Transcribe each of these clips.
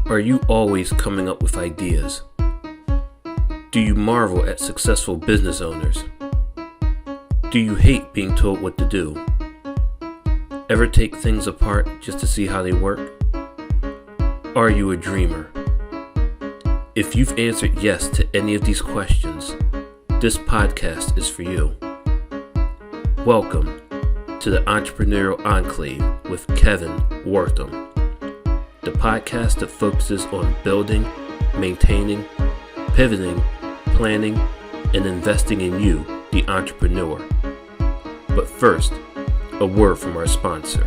Are you always coming up with ideas? Do you marvel at successful business owners? Do you hate being told what to do? Ever take things apart just to see how they work? Are you a dreamer? If you've answered yes to any of these questions, this podcast is for you. Welcome to the Entrepreneurial Enclave with Kevin Wortham, the podcast that focuses on building, maintaining, pivoting, planning, and investing in you, the entrepreneur. But first, a word from our sponsor.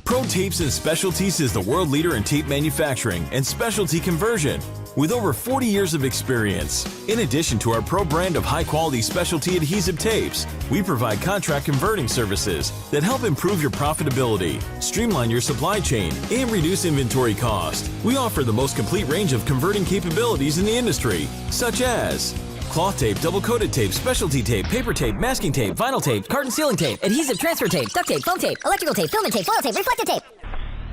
Pro Tapes and Specialties is the world leader in tape manufacturing and specialty conversion with over 40 years of experience. In addition to our pro brand of high-quality specialty adhesive tapes, we provide contract converting services that help improve your profitability, streamline your supply chain, and reduce inventory cost. We offer the most complete range of converting capabilities in the industry, such as cloth tape, double-coated tape, specialty tape, paper tape, masking tape, vinyl tape, carton sealing tape, adhesive transfer tape, duct tape, foam tape, electrical tape, filament tape, foil tape, reflective tape.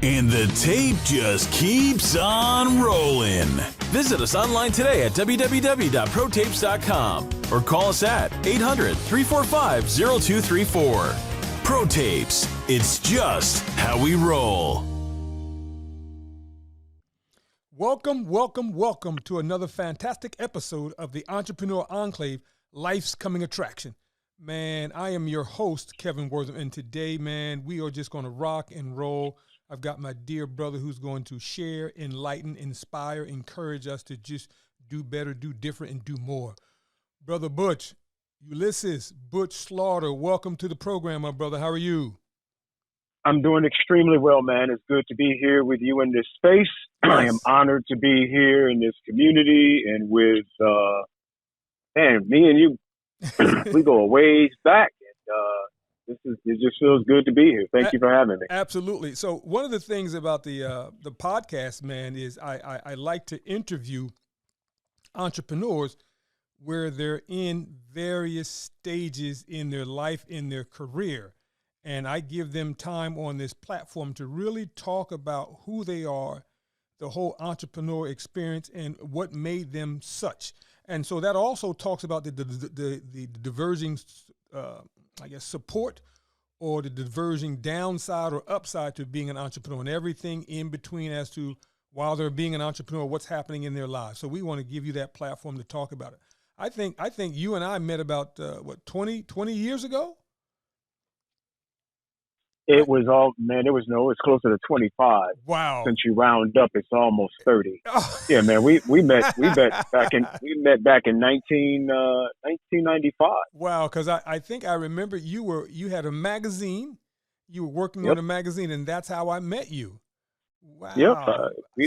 And the tape just keeps on rolling. Visit us online today at www.protapes.com or call us at 800-345-0234. Pro Tapes, it's just how we roll. Welcome to another fantastic episode of the Entrepreneur Enclave, Life's Coming Attraction. Man, I am your host, Kevin Wortham, and today, man, we are just going to rock and roll. I've got my dear brother who's going to share, enlighten, inspire, encourage us to just do better, do different, and do more. Brother Butch, Ulysses, Butch Slaughter, welcome to the program, my brother. How are you? I'm doing extremely well, man. It's good to be here with you in this space. Yes. I am honored to be here in this community and with, me and you, we go a ways back. And it just feels good to be here. Thank you for having me. Absolutely. So one of the things about the podcast, man, is I like to interview entrepreneurs where they're in various stages in their life, in their career. And I give them time on this platform to really talk about who they are, the whole entrepreneur experience, and what made them such. And so that also talks about the diverging, support or the diverging downside or upside to being an entrepreneur and everything in between as to while they're being an entrepreneur, what's happening in their lives. So we want to give you that platform to talk about it. I think you and I met about, 20 years ago? It was closer to 25. Wow. Since you round up, it's almost 30. Oh. Yeah, man, we met back in 1995. Wow, because I think I remember you had a magazine. You were working on a magazine, and that's how I met you. Wow. Yep.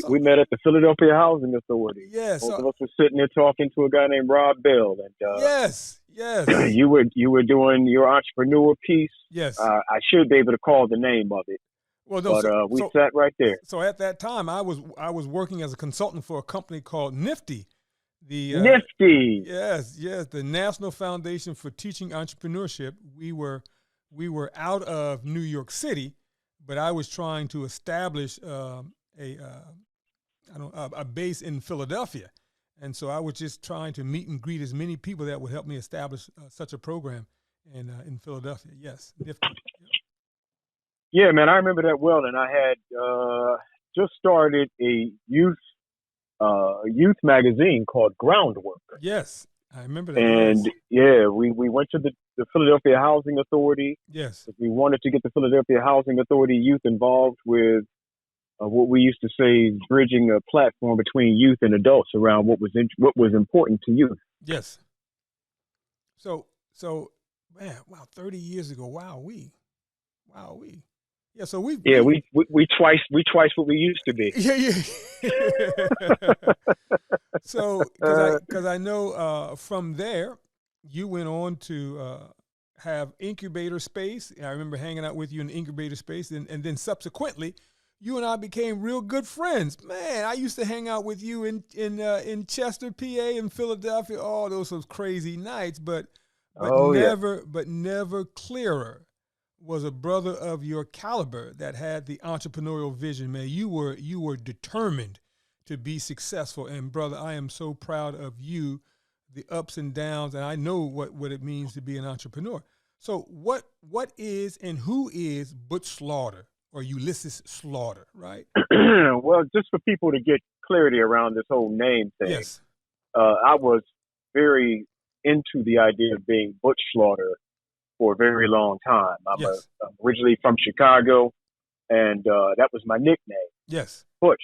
We met at the Philadelphia Housing Authority. Yes. Both of us were sitting there talking to a guy named Rob Bell. And, yes. You were doing your entrepreneur piece. Yes. I should be able to call the name of it. Well, no, we sat right there. So at that time, I was working as a consultant for a company called Nifty. Nifty. Yes, the National Foundation for Teaching Entrepreneurship. We were out of New York City, but I was trying to establish a base in Philadelphia. And so I was just trying to meet and greet as many people that would help me establish such a program in Philadelphia. Yes, Nifty. Yeah, man, I remember that well. And I had just started a youth magazine called Groundwork. Yes, I remember that. And we went to the Philadelphia Housing Authority. Yes, we wanted to get the Philadelphia Housing Authority youth involved with what we used to say, bridging a platform between youth and adults around what was important to youth. Yes. So, man, wow, 30 years ago, wow. Yeah, so we twice what we used to be. Yeah. So, because I know from there, you went on to have incubator space. I remember hanging out with you in incubator space, and then subsequently, you and I became real good friends. Man, I used to hang out with you in Chester, PA, in Philadelphia. Oh, those crazy nights, but never clearer was a brother of your caliber that had the entrepreneurial vision, man. You were determined to be successful. And brother, I am so proud of you, the ups and downs, and I know what it means to be an entrepreneur. So what is and who is Butch Slaughter or Ulysses Slaughter, right? Well, just for people to get clarity around this whole name thing, Yes. I was very into the idea of being Butch Slaughter for a very long time. I'm originally from Chicago, and that was my nickname, Yes. Butch.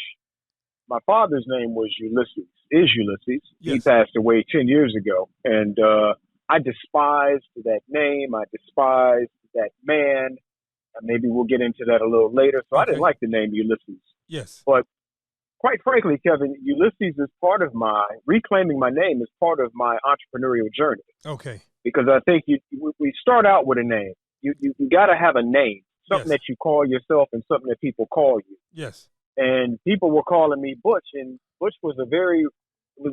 My father's name was Ulysses. Yes. He passed away 10 years ago, and I despised that name. I despised that man. Maybe we'll get into that a little later. So I didn't like the name Ulysses. Yes. But quite frankly, Kevin, Ulysses is reclaiming my name is part of my entrepreneurial journey. Okay. Because I think we start out with a name. You got to have a name, something that you call yourself and something that people call you. Yes. And people were calling me Butch, and Butch was a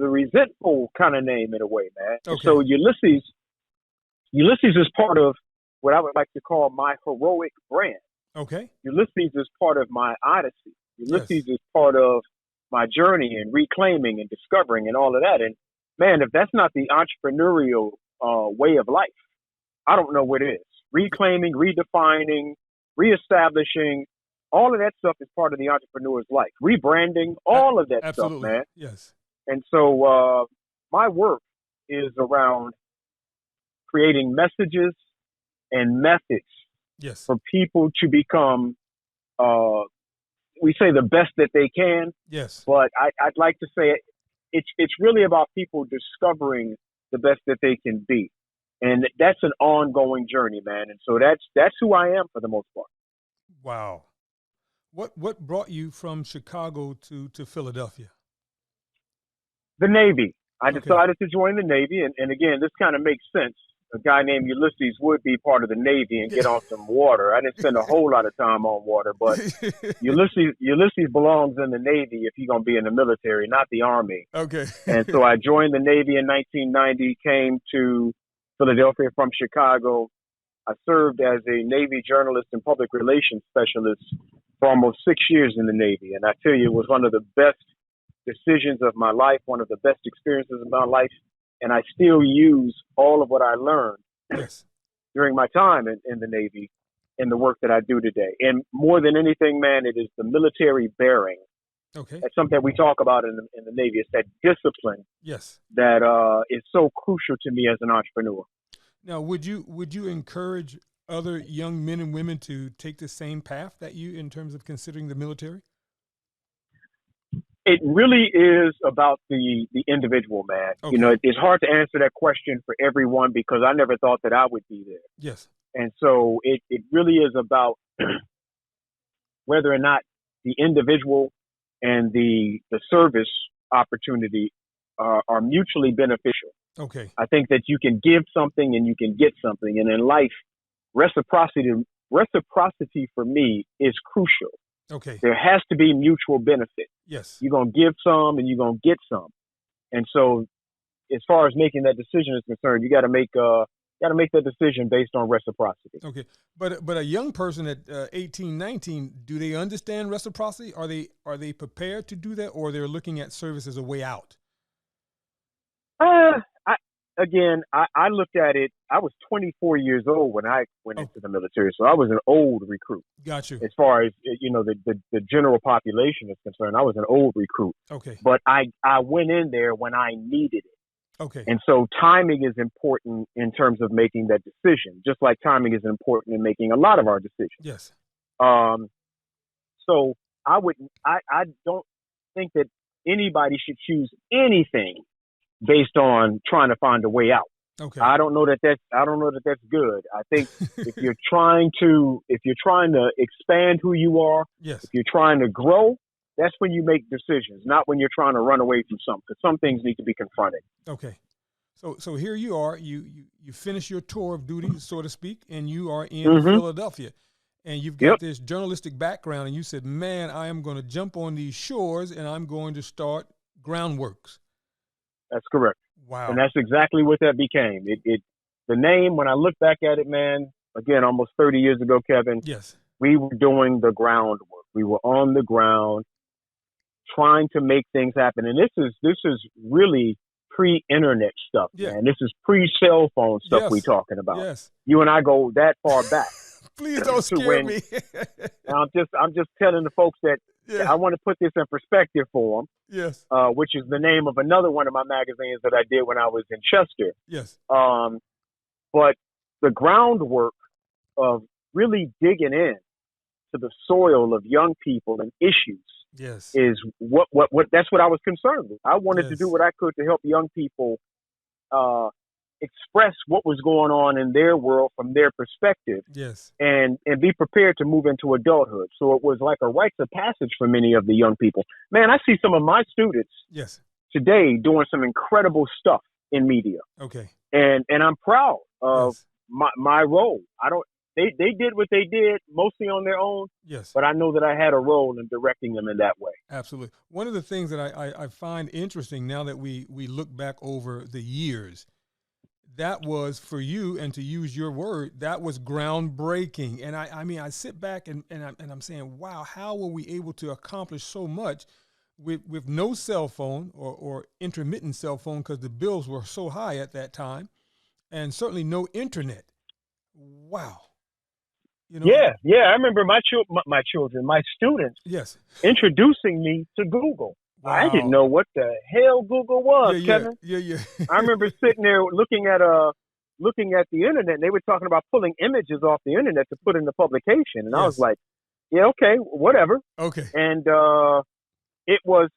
resentful kind of name in a way, man. Okay. So Ulysses is part of what I would like to call my heroic brand. Okay. Ulysses is part of my Odyssey. Ulysses is part of my journey and reclaiming and discovering and all of that. And man, if that's not the entrepreneurial way of life, I don't know what is. Reclaiming, redefining, reestablishing, all of that stuff is part of the entrepreneur's life. Rebranding, all of that stuff, man. Yes. And so my work is around creating messages and methods for people to become, we say, the best that they can. Yes. But I'd like to say it's really about people discovering the best that they can be. And that's an ongoing journey, man. And so that's who I am for the most part. Wow. What brought you from Chicago to Philadelphia? The Navy. I decided to join the Navy. And again, this kind of makes sense. A guy named Ulysses would be part of the Navy and get on some water. I didn't spend a whole lot of time on water, but Ulysses belongs in the Navy if he's going to be in the military, not the Army. Okay. And so I joined the Navy in 1990, came to Philadelphia from Chicago. I served as a Navy journalist and public relations specialist for almost 6 years in the Navy. And I tell you, it was one of the best decisions of my life, one of the best experiences of my life. And I still use all of what I learned during my time in the Navy in the work that I do today. And more than anything, man, it is the military bearing. Okay. That's something that we talk about in the Navy. It's that discipline that is so crucial to me as an entrepreneur. Now, would you encourage other young men and women to take the same path that you in terms of considering the military? It really is about the individual, man. Okay. You know, it's hard to answer that question for everyone because I never thought that I would be there. Yes. And so it really is about whether or not the individual and the service opportunity are mutually beneficial. Okay. I think that you can give something and you can get something. And in life, reciprocity for me is crucial. Okay. There has to be mutual benefit. Yes. You're going to give some and you're going to get some. And so as far as making that decision is concerned, you got to make that decision based on reciprocity. Okay. But a young person at 18, 19, do they understand reciprocity? Are they prepared to do that, or they're looking at service as a way out? I looked at it. I was 24 years old when I went into the military, so I was an old recruit. Got you. As far as the general population is concerned, I was an old recruit. Okay. But I went in there when I needed it. Okay. And so timing is important in terms of making that decision, just like timing is important in making a lot of our decisions. Yes. So I don't think that anybody should choose anything based on trying to find a way out. Okay. I don't know that that's good. I think if you're trying to expand who you are, yes, if you're trying to grow, that's when you make decisions, not when you're trying to run away from something, because some things need to be confronted. Okay. So here you are, you finish your tour of duty, so to speak, and you are in Philadelphia. And you've got this journalistic background, and you said, man, I am going to jump on these shores and I'm going to start Groundworks. That's correct. Wow. And that's exactly what that became. The name, when I look back at it, man, again, almost 30 years ago, Kevin, Yes. we were doing the groundwork. We were on the ground trying to make things happen. And this is really pre-internet stuff, Yeah. man. This is pre-cell phone stuff Yes. we're talking about. Yes. You and I go that far back. Please don't To scare when- me. And I'm just telling the folks that Yeah. I want to put this in perspective for them, Yes. which is the name of another one of my magazines that I did when I was in Chester. Yes. But the groundwork of really digging in to the soil of young people and issues Yes. is what that's what I was concerned with. I wanted to Yes. do what I could to help young people express what was going on in their world from their perspective, Yes. and be prepared to move into adulthood. So it was like a rites of passage for many of the young people. Man, I see some of my students Yes. today doing some incredible stuff in media, Okay. and I'm proud of Yes. my role. They did what they did mostly on their own, Yes. but I know that I had a role in directing them in that way. Absolutely. One of the things that I find interesting now that we look back over the years, that was for you, and to use your word, that was groundbreaking. And I mean, I sit back and I'm saying, wow, how were we able to accomplish so much with no cell phone or intermittent cell phone, because the bills were so high at that time, and certainly no internet. Wow. You know, Yeah. I remember my children, my students, yes. introducing me to Google. I Wow. didn't know what the hell Google was, Kevin. Yeah. I remember sitting there looking at the internet, and they were talking about pulling images off the internet to put in the publication, and I was Yes. like, yeah, okay, whatever. Okay. And it was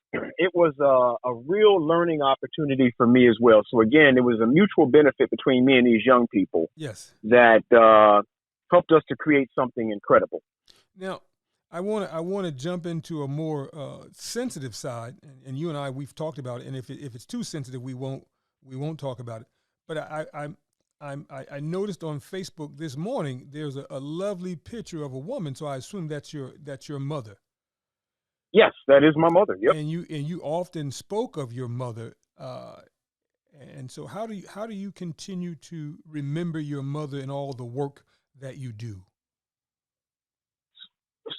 a real learning opportunity for me as well. So again, it was a mutual benefit between me and these young people Yes. that helped us to create something incredible. Now, I want to jump into a more sensitive side, and you and I, we've talked about it. And if it's too sensitive, we won't talk about it. But I noticed on Facebook this morning there's a lovely picture of a woman. So I assume that's your mother. Yes, that is my mother. Yep. And you often spoke of your mother. And so how do you continue to remember your mother and all the work that you do?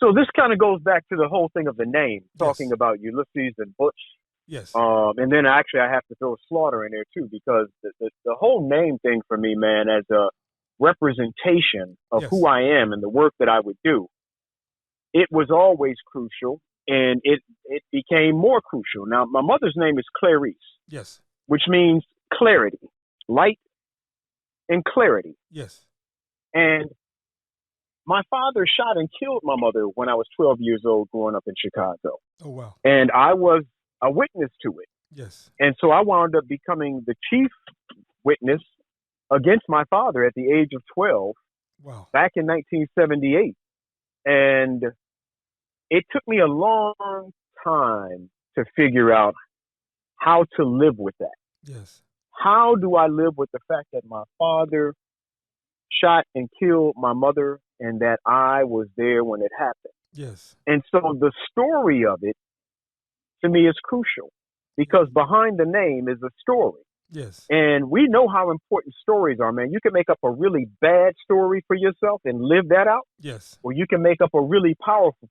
So this kind of goes back to the whole thing of the name, talking Yes. about Ulysses and Butch. Yes. And then actually I have to throw Slaughter in there too, because the whole name thing for me, man, as a representation of Yes. who I am and the work that I would do, it was always crucial, and it became more crucial. Now, my mother's name is Clarice, Yes. which means clarity, light and clarity. Yes. And my father shot and killed my mother when I was 12 years old growing up in Chicago. Oh, wow. And I was a witness to it. Yes. And so I wound up becoming the chief witness against my father at the age of 12 Wow. back in 1978. And it took me a long time to figure out how to live with that. Yes. How do I live with the fact that my father shot and killed my mother and that I was there when it happened? Yes. And so the story of it, to me, is crucial, because behind the name is a story. Yes. And we know how important stories are, man. You can make up a really bad story for yourself and live that out, Yes. or you can make up a really powerful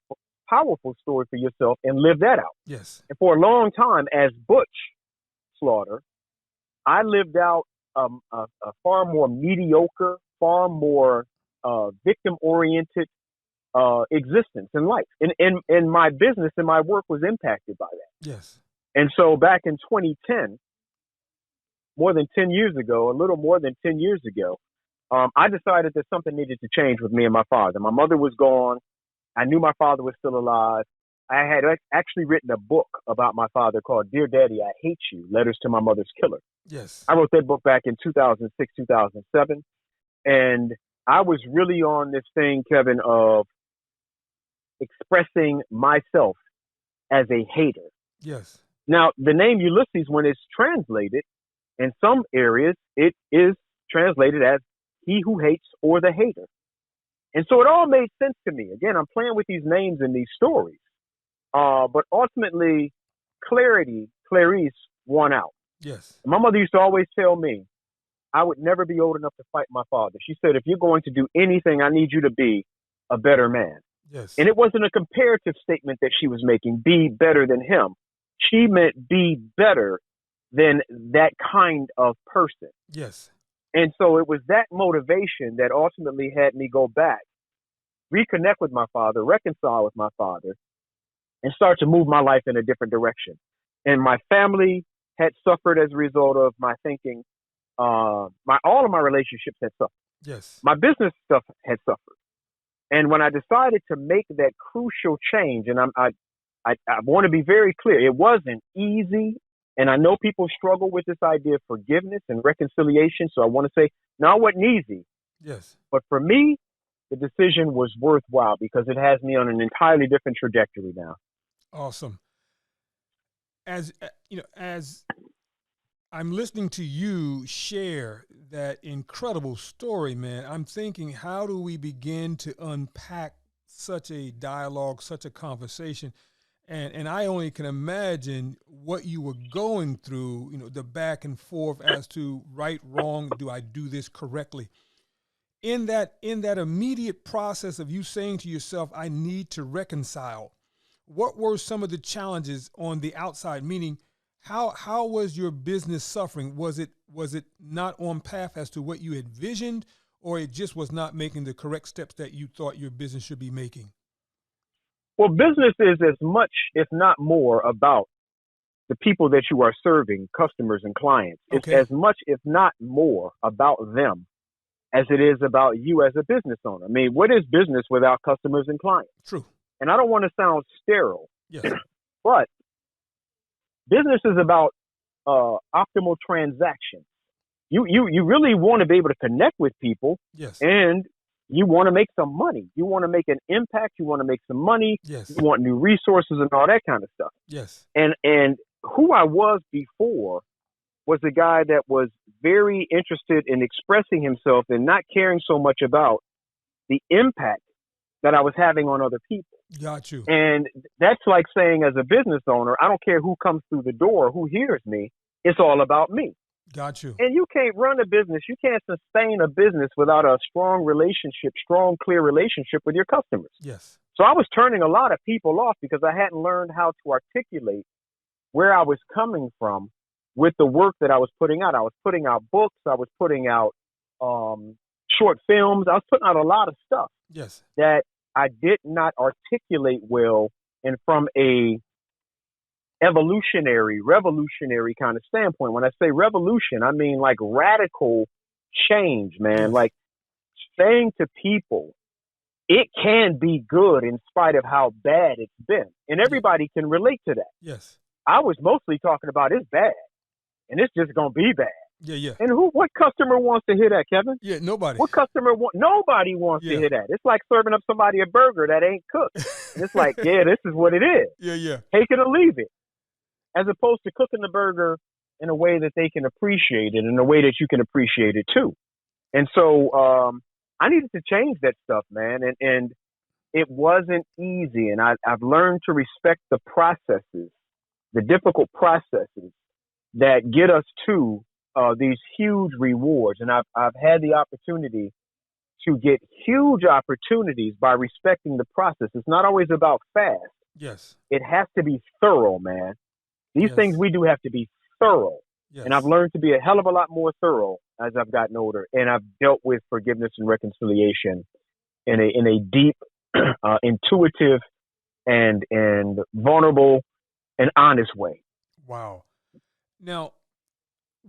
story for yourself and live that out. Yes. And for a long time, as Butch Slaughter, I lived out a far more mediocre, far more victim-oriented existence in life. And my business and my work was impacted by that. Yes. And so back in 2010, more than 10 years ago, a little more than 10 years ago, I decided that something needed to change with me and my father. My mother was gone. I knew my father was still alive. I had actually written a book about my father called Dear Daddy, I Hate You, Letters to My Mother's Killer. Yes. I wrote that book back in 2006, 2007. And I was really on this thing, Kevin, of expressing myself as a hater. Yes. Now, the name Ulysses, when it's translated, in some areas, it is translated as he who hates or the hater. And so it all made sense to me. Again, I'm playing with these names and these stories. But ultimately, Clarice won out. Yes. My mother used to always tell me, I would never be old enough to fight my father. She said, if you're going to do anything, I need you to be a better man. Yes. And it wasn't a comparative statement that she was making, be better than him. She meant be better than that kind of person. Yes. And so it was that motivation that ultimately had me go back, reconnect with my father, reconcile with my father, and start to move my life in a different direction. And my family had suffered as a result of my thinking. All of my relationships had suffered. Yes. My business stuff had suffered. And when I decided to make that crucial change, and I want to be very clear, it wasn't easy. And I know people struggle with this idea of forgiveness and reconciliation. So I want to say, no, it wasn't easy. Yes. But for me, the decision was worthwhile because it has me on an entirely different trajectory now. Awesome. As I'm listening to you share that incredible story, man, I'm thinking, how do we begin to unpack such a dialogue, such a conversation? And I only can imagine what you were going through, the back and forth as to right, wrong, do I do this correctly? In that immediate process of you saying to yourself, I need to reconcile, what were some of the challenges on the outside? Meaning, how was your business suffering? Was it not on path as to what you had visioned, or it just was not making the correct steps that you thought your business should be making? Well, business is as much, if not more, about the people that you are serving, customers and clients. It's Okay. as much, if not more, about them as it is about you as a business owner. I mean, what is business without customers and clients? True. And I don't want to sound sterile, Yes. but business is about optimal transactions. You really want to be able to connect with people, Yes. and you want to make some money. You want to make an impact. You want to make some money. Yes. You want new resources and all that kind of stuff. Yes. And who I was before was a guy that was very interested in expressing himself and not caring so much about the impact that I was having on other people. Got you. And that's like saying, as a business owner, I don't care who comes through the door, who hears me. It's all about me. Got you. And you can't run a business. You can't sustain a business without a strong, clear relationship with your customers. Yes. So I was turning a lot of people off because I hadn't learned how to articulate where I was coming from with the work that I was putting out. I was putting out books. I was putting out short films. I was putting out a lot of stuff Yes. that I did not articulate well, and from a revolutionary kind of standpoint. When I say revolution, I mean like radical change, man. Yes. Like saying to people, it can be good in spite of how bad it's been. And everybody can relate to that. Yes. I was mostly talking about it's bad and it's just going to be bad. Yeah. Yeah. And what customer wants to hear that, Kevin? Yeah. Nobody. What customer nobody wants to hear that. It's like serving up somebody a burger that ain't cooked. And it's like, yeah, this is what it is. Yeah. Yeah. Take it or leave it. As opposed to cooking the burger in a way that they can appreciate it, in a way that you can appreciate it too. And so I needed to change that stuff, man. And it wasn't easy. And I've learned to respect the processes, the difficult processes that get us to these huge rewards. And I've had the opportunity to get huge opportunities by respecting the process. It's not always about fast. Yes. It has to be thorough, man. These things we do have to be thorough. Yes. And I've learned to be a hell of a lot more thorough as I've gotten older. And I've dealt with forgiveness and reconciliation in a deep, intuitive, and vulnerable and honest way. Wow. Now,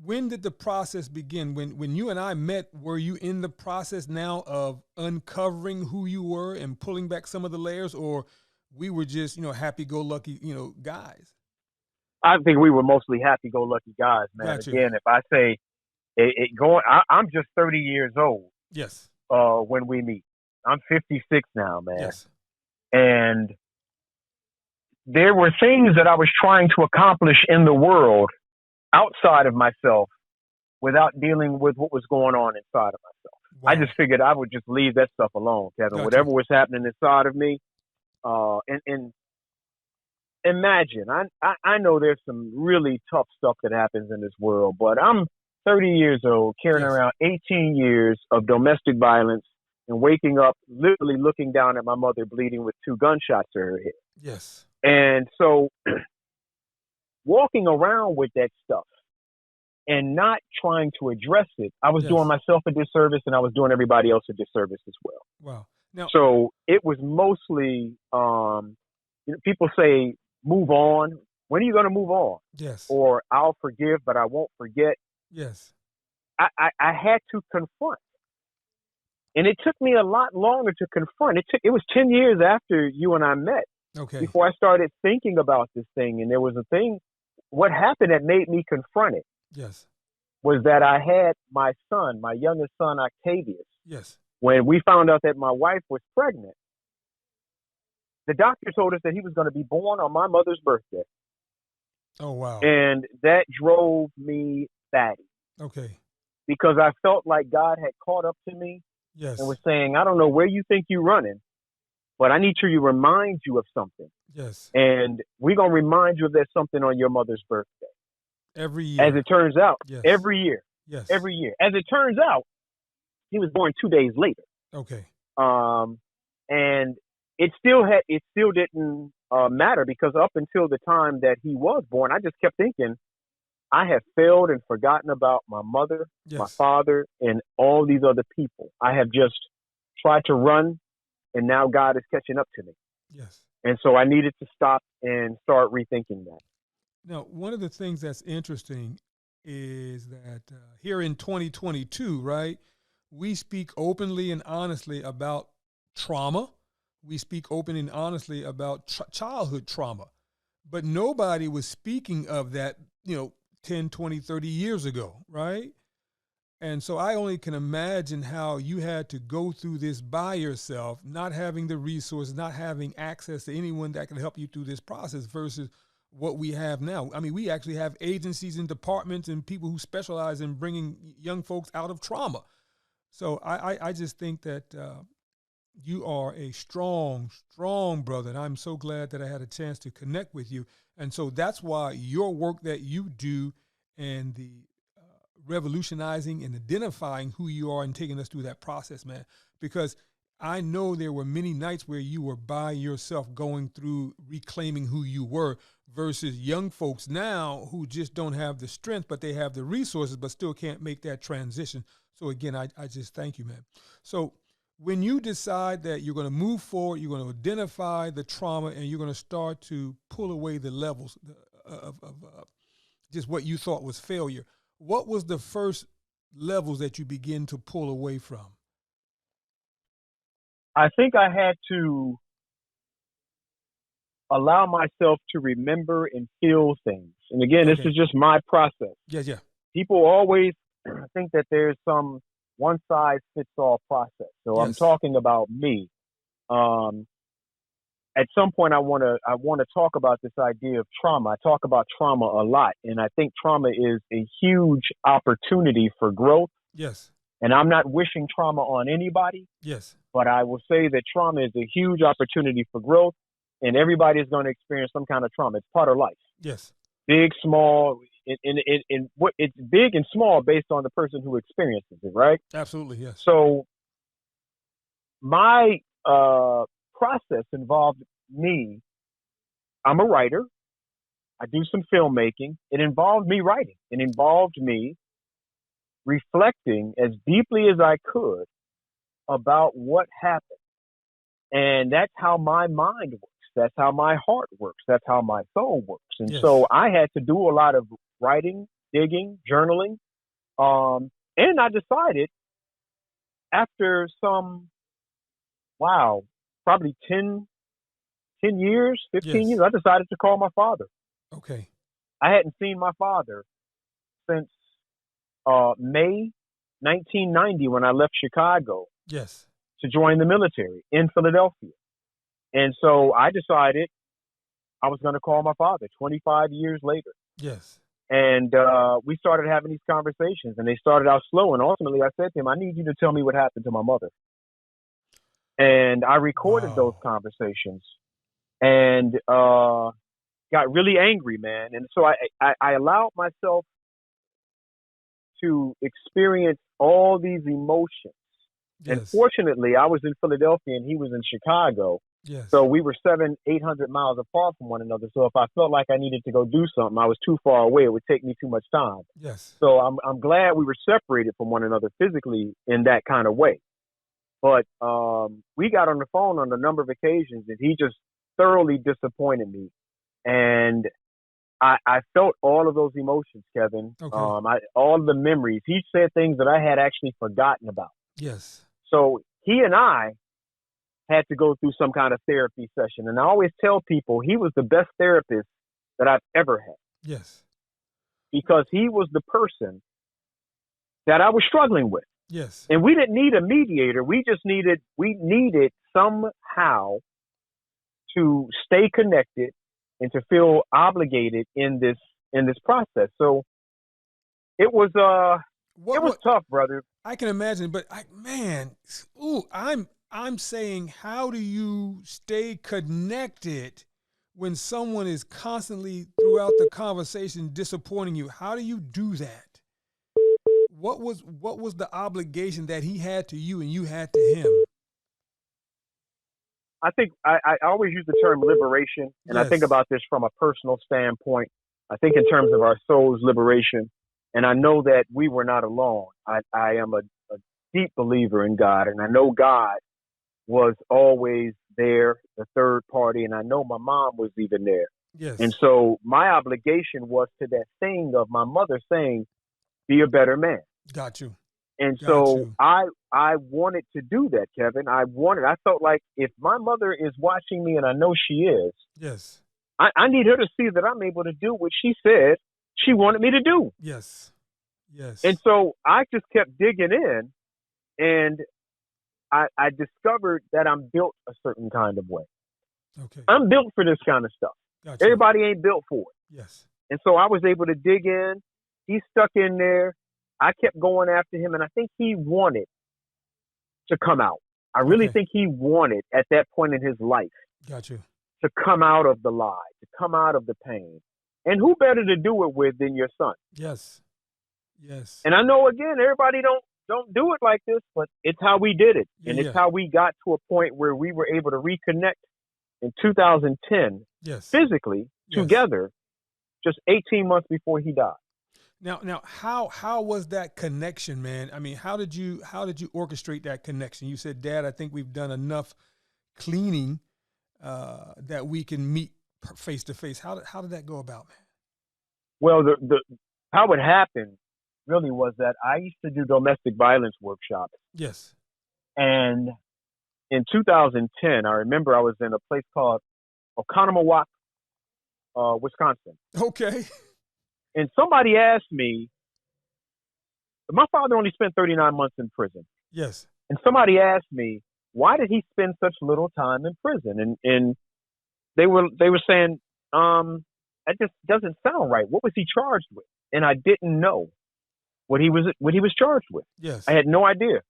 when did the process begin? When you and I met, were you in the process now of uncovering who you were and pulling back some of the layers, or we were just, happy-go-lucky, guys? I think we were mostly happy-go-lucky guys, man. Gotcha. Again, if I say I'm just 30 years old. Yes. When we meet, I'm 56 now, man. Yes. And there were things that I was trying to accomplish in the world outside of myself without dealing with what was going on inside of myself. Wow. I just figured I would just leave that stuff alone, Kevin. Gotcha. Whatever was happening inside of me, and imagine, I know there's some really tough stuff that happens in this world, but I'm 30 years old, carrying Yes. around 18 years of domestic violence and waking up literally looking down at my mother bleeding with 2 gunshots to her head. Yes. And so walking around with that stuff and not trying to address it, I was Yes. doing myself a disservice and I was doing everybody else a disservice as well. Wow. Now, So it was mostly, people say, move on. When are you going to move on? yes. Or I'll forgive, but I won't forget. Yes. I had to confront. And it took me a lot longer to confront. It was 10 years after you and I met Okay. before I started thinking about this thing. And there was a thing, what happened that made me confront it Yes. was that I had my son, my youngest son, Octavius. Yes. When we found out that my wife was pregnant, the doctor told us that he was going to be born on my mother's birthday. Oh, wow. And that drove me batty Okay. because I felt like God had caught up to me Yes. and was saying, I don't know where you think you're running, but I need to remind you of something. Yes. And we're going to remind you of that something on your mother's birthday. Every year. As it turns out, Yes. every year, Yes. every year. As it turns out, he was born 2 days later. Okay. And it still didn't matter because up until the time that he was born, I just kept thinking, I have failed and forgotten about my mother, Yes. my father, and all these other people. I have just tried to run, and now God is catching up to me. Yes. And so I needed to stop and start rethinking that. Now, one of the things that's interesting is that here in 2022, right, we speak openly and honestly about trauma. We speak openly and honestly about childhood trauma. But nobody was speaking of that, 10, 20, 30 years ago, right? And so I only can imagine how you had to go through this by yourself, not having the resources, not having access to anyone that can help you through this process versus what we have now. I mean, we actually have agencies and departments and people who specialize in bringing young folks out of trauma. So I just think that you are a strong, strong brother, and I'm so glad that I had a chance to connect with you. And so that's why your work that you do and the revolutionizing and identifying who you are and taking us through that process, man, because I know there were many nights where you were by yourself going through reclaiming who you were versus young folks now who just don't have the strength, but they have the resources, but still can't make that transition. So again, I just thank you, man. So when you decide that you're going to move forward, you're going to identify the trauma and you're going to start to pull away the levels of just what you thought was failure, what was the first levels that you begin to pull away from? I think I had to allow myself to remember and feel things. And again, Okay. this is just my process. Yeah. People always think that there's some one size fits all process. So I'm Yes. talking about me. At some point, I want to talk about this idea of trauma. I talk about trauma a lot, and I think trauma is a huge opportunity for growth. Yes. And I'm not wishing trauma on anybody, Yes. but I will say that trauma is a huge opportunity for growth, and everybody is going to experience some kind of trauma. It's part of life, Yes. big, small. It's big and small based on the person who experiences it, right? Absolutely. Yes. So my process involved me. I'm a writer. I do some filmmaking. It involved me writing. It involved me reflecting as deeply as I could about what happened. And that's how my mind works. That's how my heart works. That's how my soul works. And Yes. so I had to do a lot of writing, digging, journaling. And I decided after some, probably 10 years, 15 Yes. years, I decided to call my father. Okay. I hadn't seen my father since May 1990 when I left Chicago Yes. to join the military in Philadelphia. And so I decided I was going to call my father 25 years later. Yes. And we started having these conversations, and they started out slow. And ultimately, I said to him, I need you to tell me what happened to my mother. And I recorded those Wow. conversations and got really angry, man. And so I allowed myself to experience all these emotions. Yes. And fortunately, I was in Philadelphia and he was in Chicago. Yes. So we were 700-800 miles apart from one another. So if I felt like I needed to go do something, I was too far away. It would take me too much time. Yes. So I'm glad we were separated from one another physically in that kind of way. But we got on the phone on a number of occasions, and he just thoroughly disappointed me. And I felt all of those emotions, Kevin. Okay. All of the memories. He said things that I had actually forgotten about. Yes. So he and I had to go through some kind of therapy session. And I always tell people he was the best therapist that I've ever had. Yes. Because he was the person that I was struggling with. Yes. And we didn't need a mediator. We needed somehow to stay connected and to feel obligated in this process. So it was tough, brother. I can imagine, but I'm saying, how do you stay connected when someone is constantly throughout the conversation disappointing you? How do you do that? What was the obligation that he had to you and you had to him? I think I always use the term liberation, and Yes. I think about this from a personal standpoint. I think in terms of our soul's liberation, and I know that we were not alone. I am a deep believer in God, and I know God was always there, the third party, and I know my mom was even there. Yes. And so my obligation was to that thing of my mother saying, be a better man. Got you. And Got so you. I wanted to do that, Kevin. I felt like if my mother is watching me, and I know she is, Yes. I need her to see that I'm able to do what she said she wanted me to do. Yes. Yes. And so I just kept digging in, and I discovered that I'm built a certain kind of way. Okay. I'm built for this kind of stuff. Got you. Everybody ain't built for it. Yes. And so I was able to dig in. He stuck in there. I kept going after him, and I think he wanted to come out. I really Okay. think he wanted at that point in his life Got you. to come out of the lie, to come out of the pain. And who better to do it with than your son? Yes. Yes. And I know, again, everybody don't do it like this, but it's how we did it. And it's how we got to a point where we were able to reconnect in 2010 Yes. physically Yes. together just 18 months before he died. Now, how was that connection, man? I mean, how did you orchestrate that connection? You said, Dad, I think we've done enough cleaning that we can meet face to face. How did that go about, man? Well, the how it happened really was that I used to do domestic violence workshops. Yes. And in 2010, I remember I was in a place called Oconomowoc, Wisconsin. Okay. And somebody asked me, my father only spent 39 months in prison. Yes. And somebody asked me, why did he spend such little time in prison? And they were saying, that just doesn't sound right. What was he charged with? And I didn't know what he was charged with. Yes. I had no idea.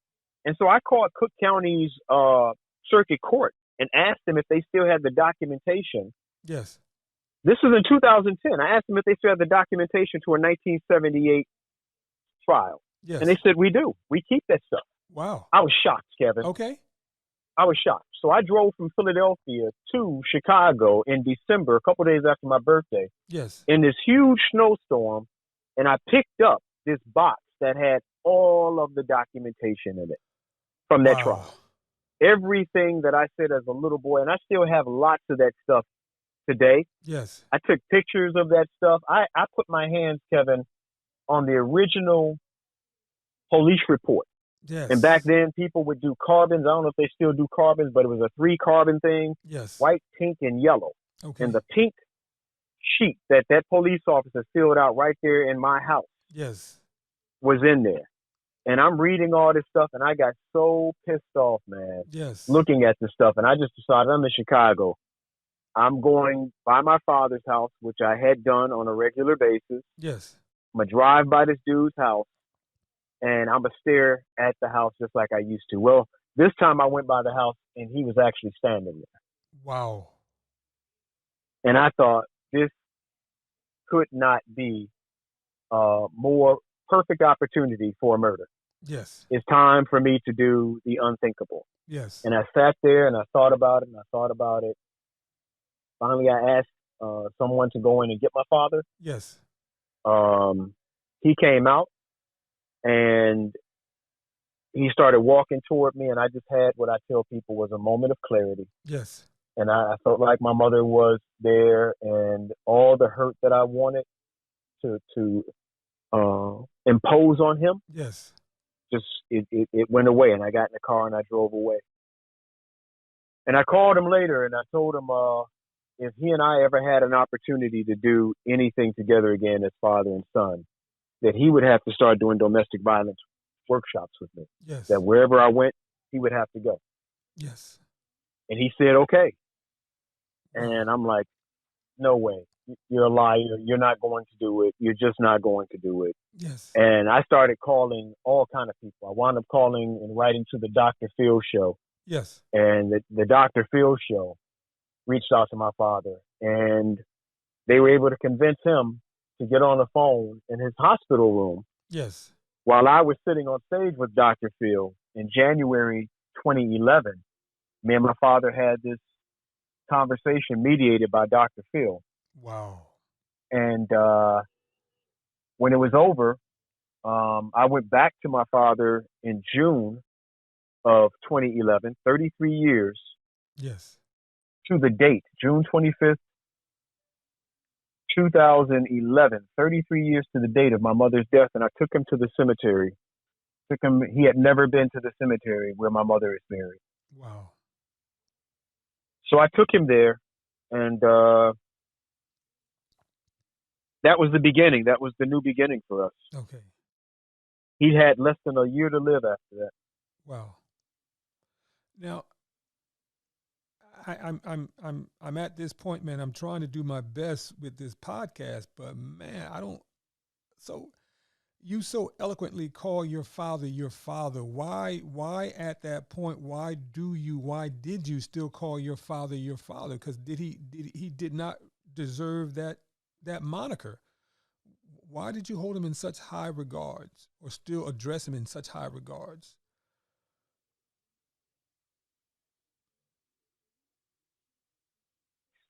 And so I called Cook County's circuit court and asked them if they still had the documentation. Yes. This was in 2010. I asked them if they still had the documentation to a 1978 trial. Yes. And they said, we do. We keep that stuff. Wow. I was shocked, Kevin. Okay. I was shocked. So I drove from Philadelphia to Chicago in December, a couple of days after my birthday, Yes. in this huge snowstorm, and I picked up this box that had all of the documentation in it from that trial. Everything that I said as a little boy, and I still have lots of that stuff today. Yes. I took pictures of that stuff. I put my hands, Kevin, on the original police report. Yes. And back then, people would do carbons. I don't know if they still do carbons, but it was a 3-carbon thing. Yes. White, pink, and yellow. Okay. And the pink sheet that police officer filled out right there in my house Yes. was in there. And I'm reading all this stuff, and I got so pissed off, man, Yes. looking at this stuff. And I just decided I'm in Chicago. I'm going by my father's house, which I had done on a regular basis. Yes. I'm going to drive by this dude's house, and I'm going to stare at the house just like I used to. Well, this time I went by the house, and he was actually standing there. Wow. And I thought, this could not be more perfect opportunity for a murder. Yes. It's time for me to do the unthinkable. Yes. And I sat there and I thought about it and I thought about it. Finally, I asked someone to go in and get my father. Yes. He came out and he started walking toward me, and I just had what I tell people was a moment of clarity. Yes. And I felt like my mother was there, and all the hurt that I wanted to impose on him, Yes. just it went away. And I got in the car and I drove away. And I called him later and I told him if he and I ever had an opportunity to do anything together again as father and son, that he would have to start doing domestic violence workshops with me. Yes. That wherever I went, he would have to go. Yes. And he said, okay. And I'm like, no way. You're a liar. You're not going to do it. You're just not going to do it. Yes. And I started calling all kind of people. I wound up calling and writing to the Dr. Phil show. Yes. And the Dr. Phil show reached out to my father, and they were able to convince him to get on the phone in his hospital room. Yes. While I was sitting on stage with Dr. Phil in January 2011, me and my father had this conversation mediated by Dr. Phil. Wow. And when it was over, I went back to my father in June of 2011, 33 years Yes. to the date, June 25th, 2011, 33 years to the date of my mother's death. And I took him to the cemetery. He had never been to the cemetery where my mother is buried. Wow. So I took him there, and that was the beginning. That was the new beginning for us. Okay. He had less than a year to live after that. Wow. Now, I'm at this point, man. I'm trying to do my best with this podcast, but man, I don't. So, you so eloquently call your father your father. Why at that point? Why did you still call your father your father? Because he did not deserve that moniker. Why did you hold him in such high regards, or still address him in such high regards?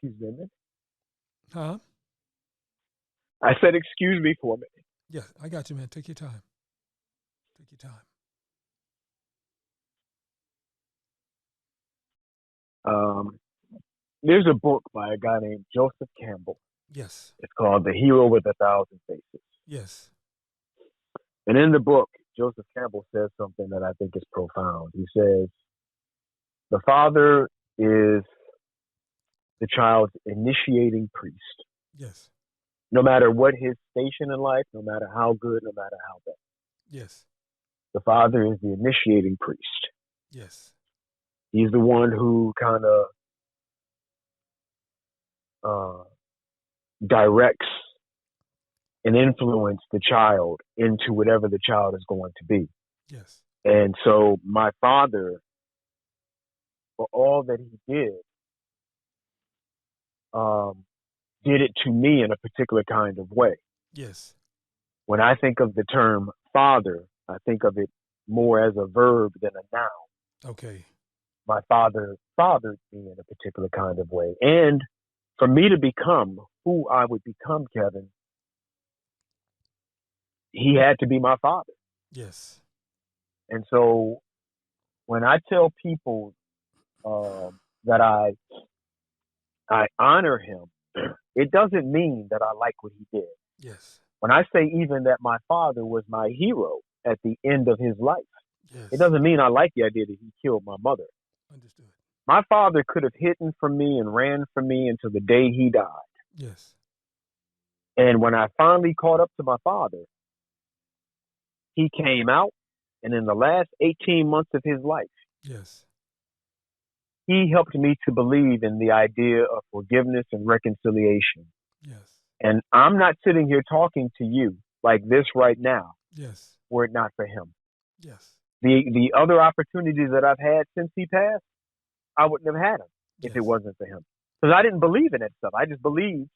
Excuse me a minute. Huh? I said, excuse me for a minute. Yeah, I got you, man. Take your time. Take your time. There's a book by a guy named Joseph Campbell. Yes. It's called The Hero with a Thousand Faces. Yes. And in the book, Joseph Campbell says something that I think is profound. He says, the father is the child's initiating priest. Yes. No matter what his station in life, no matter how good, no matter how bad. Yes. The father is the initiating priest. Yes. He's the one who kind of directs and influence the child into whatever the child is going to be. Yes. And so my father, for all that he did it to me in a particular kind of way. Yes. When I think of the term father, I think of it more as a verb than a noun. Okay. My father fathered me in a particular kind of way. And for me to become who I would become, Kevin, he had to be my father. Yes. And so when I tell people that I honor him, it doesn't mean that I like what he did. Yes. When I say even that my father was my hero at the end of his life, yes. It doesn't mean I like the idea that he killed my mother. Understood. My father could have hidden from me and ran from me until the day he died. Yes. And when I finally caught up to my father, he came out, and in the last 18 months of his life, yes, he helped me to believe in the idea of forgiveness and reconciliation. Yes. And I'm not sitting here talking to you like this right now, yes, were it not for him. yes, The other opportunities that I've had since he passed, I wouldn't have had them if yes. it wasn't for him. Because I didn't believe in that stuff. I just believed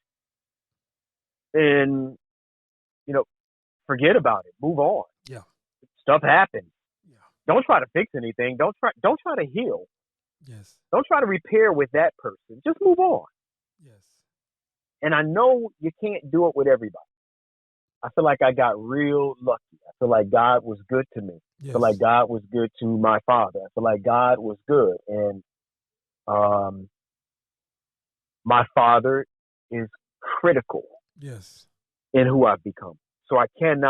in, forget about it. Move on. Yeah. Stuff happens. Yeah. Don't try to fix anything. Don't try to heal. Yes. Don't try to repair with that person. Just move on. Yes. And I know you can't do it with everybody. I feel like I got real lucky. I feel like God was good to me. Yes. I feel like God was good to my father. I feel like God was good. And my father is critical Yes. in who I've become. So I can't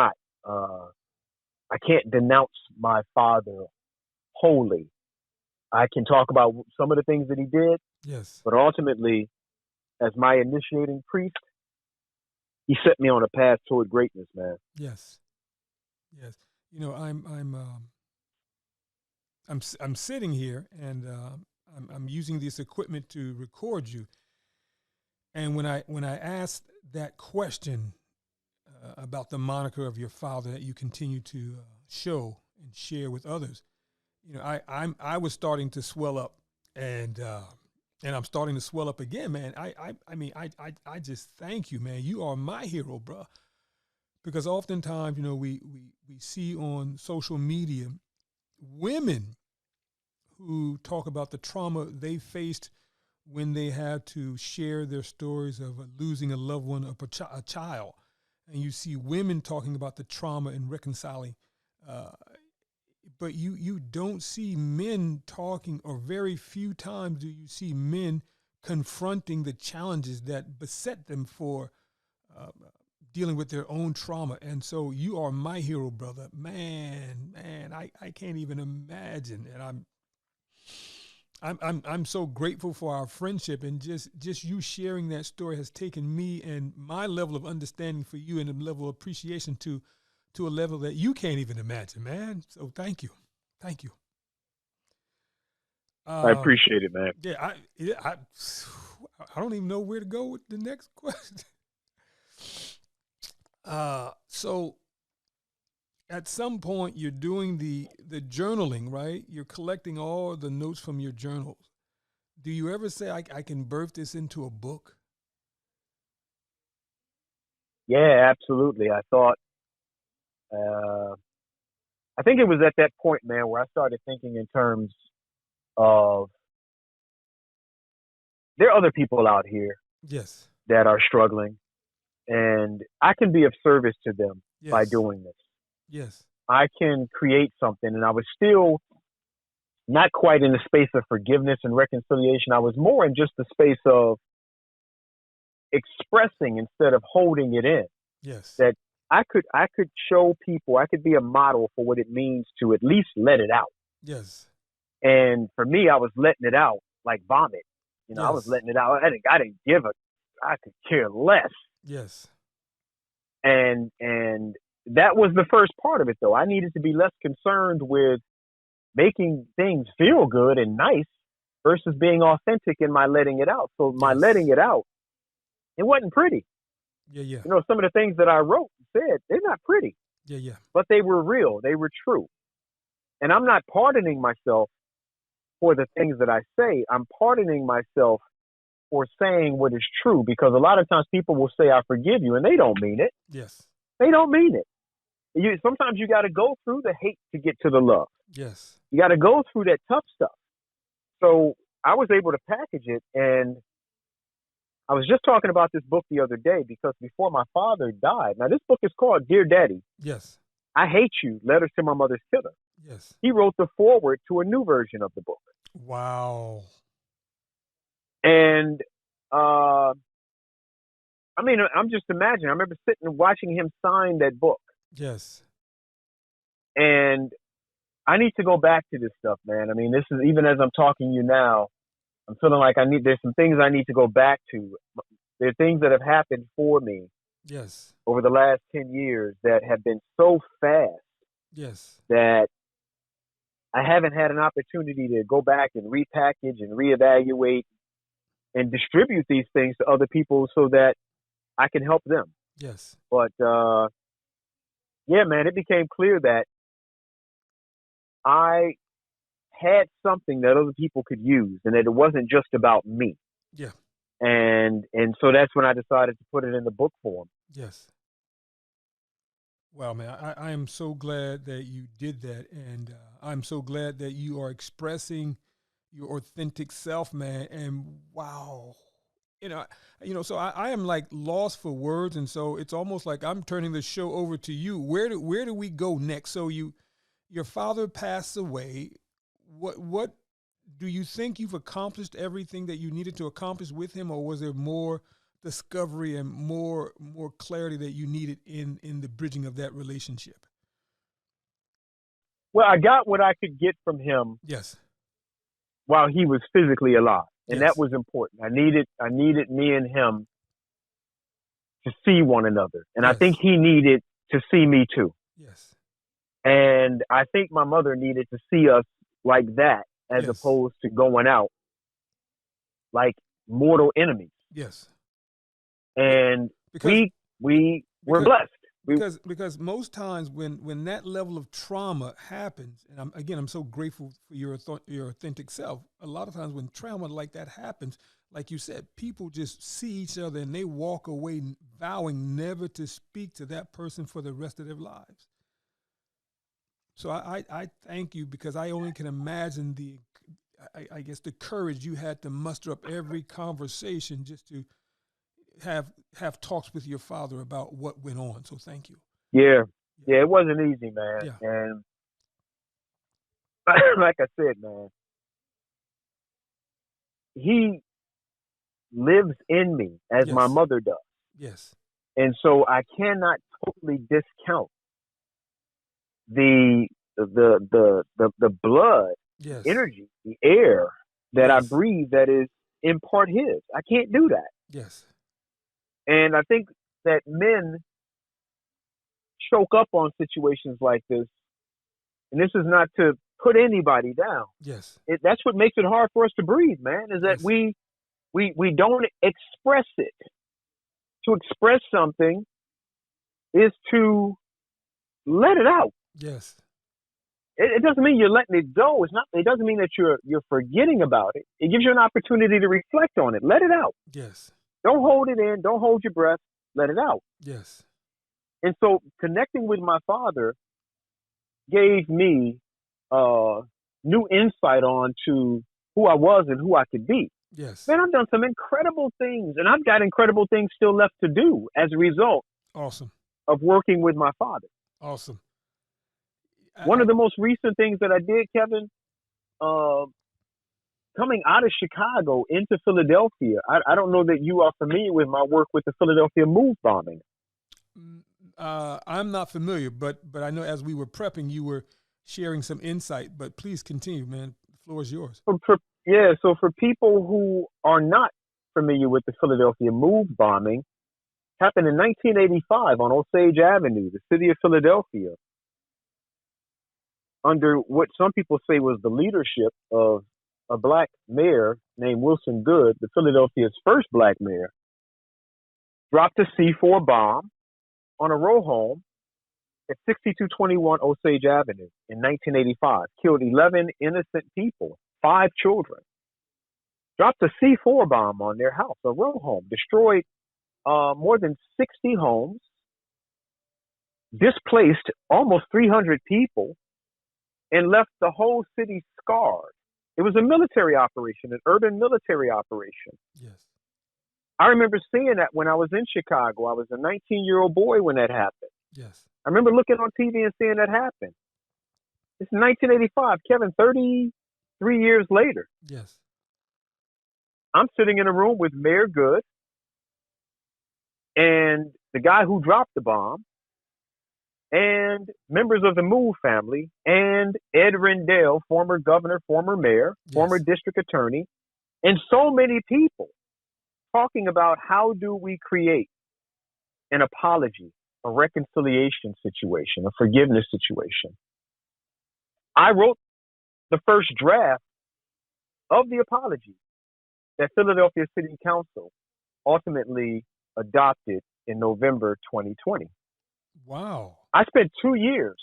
denounce my father wholly. I can talk about some of the things that he did, Yes. but ultimately, as my initiating priest, he set me on a path toward greatness, man. Yes. Yes. You know, I'm sitting here and I'm using this equipment to record you. And when I asked that question about the moniker of your father that you continue to show and share with others, you know, I was starting to swell up, and I'm starting to swell up again, man. I mean, I just thank you, man. You are my hero, bro. Because oftentimes, you know, we see on social media women who talk about the trauma they faced when they had to share their stories of losing a loved one, of a child. And you see women talking about the trauma and reconciling. But you don't see men talking, or very few times do you see men confronting the challenges that beset them for dealing with their own trauma. And so you are my hero, brother. Man, I can't even imagine. And I'm so grateful for our friendship, and just you sharing that story has taken me and my level of understanding for you and a level of appreciation to a level that you can't even imagine, man. So thank you. Thank you. I appreciate it, man. Yeah, I don't even know where to go with the next question. So at some point you're doing the journaling, right? You're collecting all the notes from your journals. Do you ever say, I can birth this into a book? Yeah, absolutely. I think it was at that point, man, where I started thinking in terms of, there are other people out here Yes. that are struggling, and I can be of service to them by doing this. Yes. I can create something, and I was still not quite in the space of forgiveness and reconciliation. I was more in just the space of expressing instead of holding it in. Yes. That I could show people, I could be a model for what it means to at least let it out. Yes. And for me, I was letting it out like vomit. You know, I was letting it out. I didn't give I could care less. Yes. And that was the first part of it, though. I needed to be less concerned with making things feel good and nice versus being authentic in my letting it out. So my letting it out, it wasn't pretty. Yeah, yeah. You know, some of the things that I wrote and said, they're not pretty. Yeah, yeah. But they were real. They were true. And I'm not pardoning myself for the things that I say. I'm pardoning myself for saying what is true, because a lot of times people will say, I forgive you, and they don't mean it. Yes. They don't mean it. Sometimes you got to go through the hate to get to the love. Yes. You got to go through that tough stuff. So I was able to package it, and I was just talking about this book the other day, because before my father died, now this book is called Dear Daddy, Yes. I Hate You, Letters to My Mother's Killer. Yes. He wrote the foreword to a new version of the book. Wow. And, I mean, I'm just imagining, I remember sitting and watching him sign that book. Yes. And I need to go back to this stuff, man. I mean, this is, even as I'm talking to you now, I'm feeling like there's some things I need to go back to. There are things that have happened for me. Yes. Over the last 10 years that have been so fast. Yes. That I haven't had an opportunity to go back and repackage and reevaluate and distribute these things to other people so that I can help them. Yes. But, yeah, man, it became clear that I had something that other people could use, and that it wasn't just about me. Yeah. And so that's when I decided to put it in the book form. Yes. Wow, man, I am so glad that you did that. And I'm so glad that you are expressing your authentic self, man. And wow, you know, so I am like lost for words. And so it's almost like I'm turning the show over to you. Where do we go next? So your father passed away. What do you think you've accomplished everything that you needed to accomplish with him, or was there more discovery and more clarity that you needed in the bridging of that relationship? Well, I got what I could get from him Yes. while he was physically alive, and that Yes. was important. I needed me and him to see one another, and I think Yes. he needed to see me too. Yes. And I think my mother needed to see us like that, as Yes. opposed to going out like mortal enemies. Yes. And Because we were because blessed. because most times when that level of trauma happens, and I'm so grateful for your authentic self. A lot of times when trauma like that happens, like you said, people just see each other and they walk away vowing never to speak to that person for the rest of their lives. So I thank you, because I only can imagine I guess the courage you had to muster up every conversation just to have talks with your father about what went on. So thank you. Yeah, it wasn't easy, man. Yeah. And like I said, man, he lives in me as my Yes. mother does, Yes. and so I cannot totally discount the the blood, Yes. energy, the air that I Yes. breathe that is in part his. I can't do that, Yes. and I think that men choke up on situations like this. And this is not to put anybody down. Yes. That's what makes it hard for us to breathe, man, is that Yes. we don't express it. To express something is to let it out. Yes. It doesn't mean you're letting it go. It doesn't mean that you're forgetting about it. It gives you an opportunity to reflect on it. Let it out. Yes. Don't hold it in. Don't hold your breath. Let it out. Yes. And so connecting with my father gave me new insight on to who I was and who I could be. Yes. Man, I've done some incredible things, and I've got incredible things still left to do as a result Awesome. of working with my father. Awesome. One of the most recent things that I did, Kevin, coming out of Chicago into Philadelphia, I don't know that you are familiar with my work with the Philadelphia Move bombing. I'm not familiar, but I know as we were prepping, you were sharing some insight. But please continue, man. The floor is yours. So for people who are not familiar with the Philadelphia Move bombing, happened in 1985 on Osage Avenue, the city of Philadelphia, under what some people say was the leadership of a black mayor named Wilson Goode, the Philadelphia's first black mayor, dropped a C4 bomb on a row home at 6221 Osage Avenue in 1985, killed 11 innocent people, 5 children. Dropped a C4 bomb on their house, a row home, destroyed more than 60 homes, displaced almost 300 people, and left the whole city scarred. It was a military operation, an urban military operation. Yes. I remember seeing that when I was in Chicago. I was a 19-year-old boy when that happened. Yes. I remember looking on TV and seeing that happen. It's 1985, Kevin, 33 years later. Yes. I'm sitting in a room with Mayor Goode and the guy who dropped the bomb and members of the Move family and Ed Rendell, former governor, former mayor, former district attorney, and so many people talking about how do we create an apology, a reconciliation situation, a forgiveness situation. I wrote the first draft of the apology that Philadelphia City Council ultimately adopted in November 2020. Wow. I spent 2 years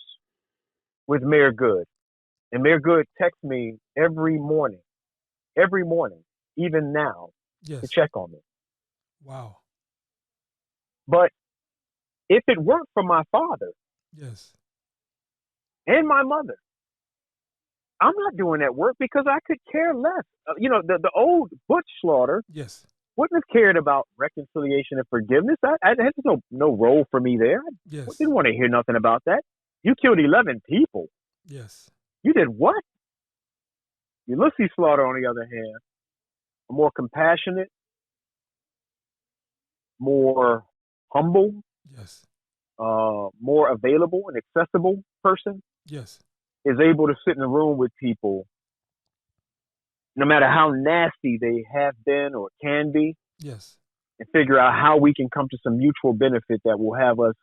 with Mayor Goode, and Mayor Goode texts me every morning, even now, Yes. to check on me. Wow. But if it weren't for my father, Yes. And my mother. I'm not doing that work because I could care less. The old Butch Slaughter Yes. wouldn't have cared about reconciliation and forgiveness. There's no role for me there. I Yes. didn't want to hear nothing about that. You killed 11 people. Yes. You did what? Ulysses Slaughter, on the other hand, a more compassionate, more humble, Yes. more available and accessible person, Yes. is able to sit in a room with people, no matter how nasty they have been or can be, Yes. and figure out how we can come to some mutual benefit that will have us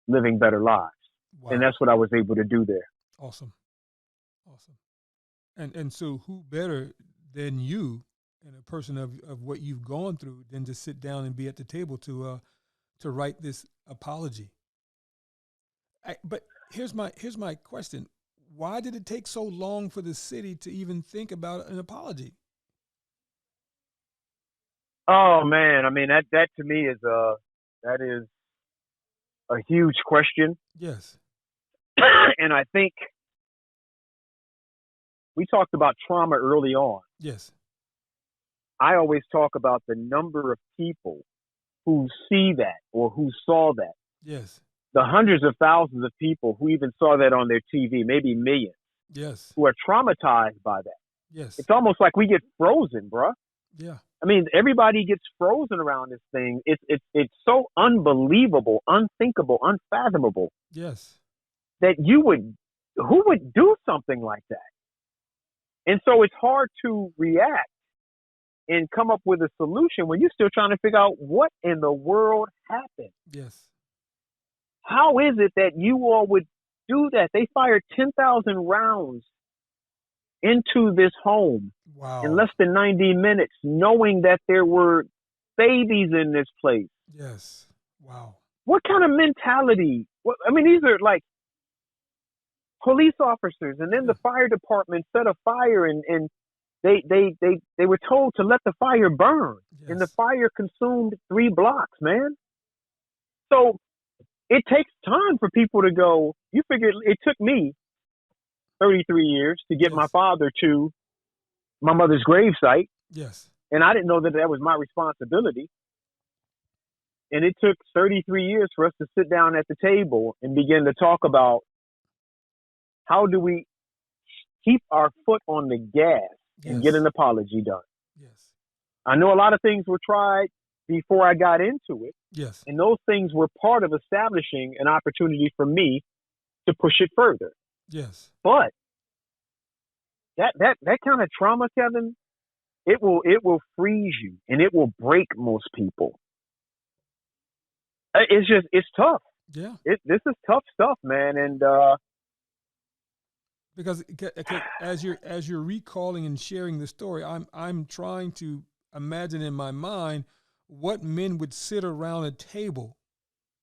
living better lives. Wow. And that's what I was able to do there. Awesome. Awesome. And so who better than you and a person of what you've gone through than to sit down and be at the table to write this apology? But here's my question. Why did it take so long for the city to even think about an apology? Oh man, I mean that to me is a huge question. Yes. And I think we talked about trauma early on. Yes. I always talk about the number of people who see that or who saw that. Yes. The hundreds of thousands of people who even saw that on their TV, maybe millions, Yes. who are traumatized by that. Yes. It's almost like we get frozen, bruh. Yeah. I mean, everybody gets frozen around this thing. It's so unbelievable, unthinkable, unfathomable Yes. that who would do something like that? And so it's hard to react and come up with a solution when you're still trying to figure out what in the world happened. Yes. How is it that you all would do that? They fired 10,000 rounds into this home Wow. in less than 90 minutes, knowing that there were babies in this place. Yes. Wow. What kind of mentality? These are like police officers, and then the fire department set a fire, and they were told to let the fire burn, Yes. and the fire consumed 3 blocks, man. So it takes time for people to go. You figure it took me 33 years to get Yes. my father to my mother's gravesite, Yes. and I didn't know that was my responsibility. And it took 33 years for us to sit down at the table and begin to talk about how do we keep our foot on the gas and get Yes. an apology done. Yes. I know a lot of things were tried before I got into it, Yes. and those things were part of establishing an opportunity for me to push it further. Yes. But that kind of trauma, Kevin, it will freeze you and it will break most people. It's tough. Yeah. This is tough stuff, man. And Because as you're recalling and sharing the story, I'm trying to imagine in my mind what men would sit around a table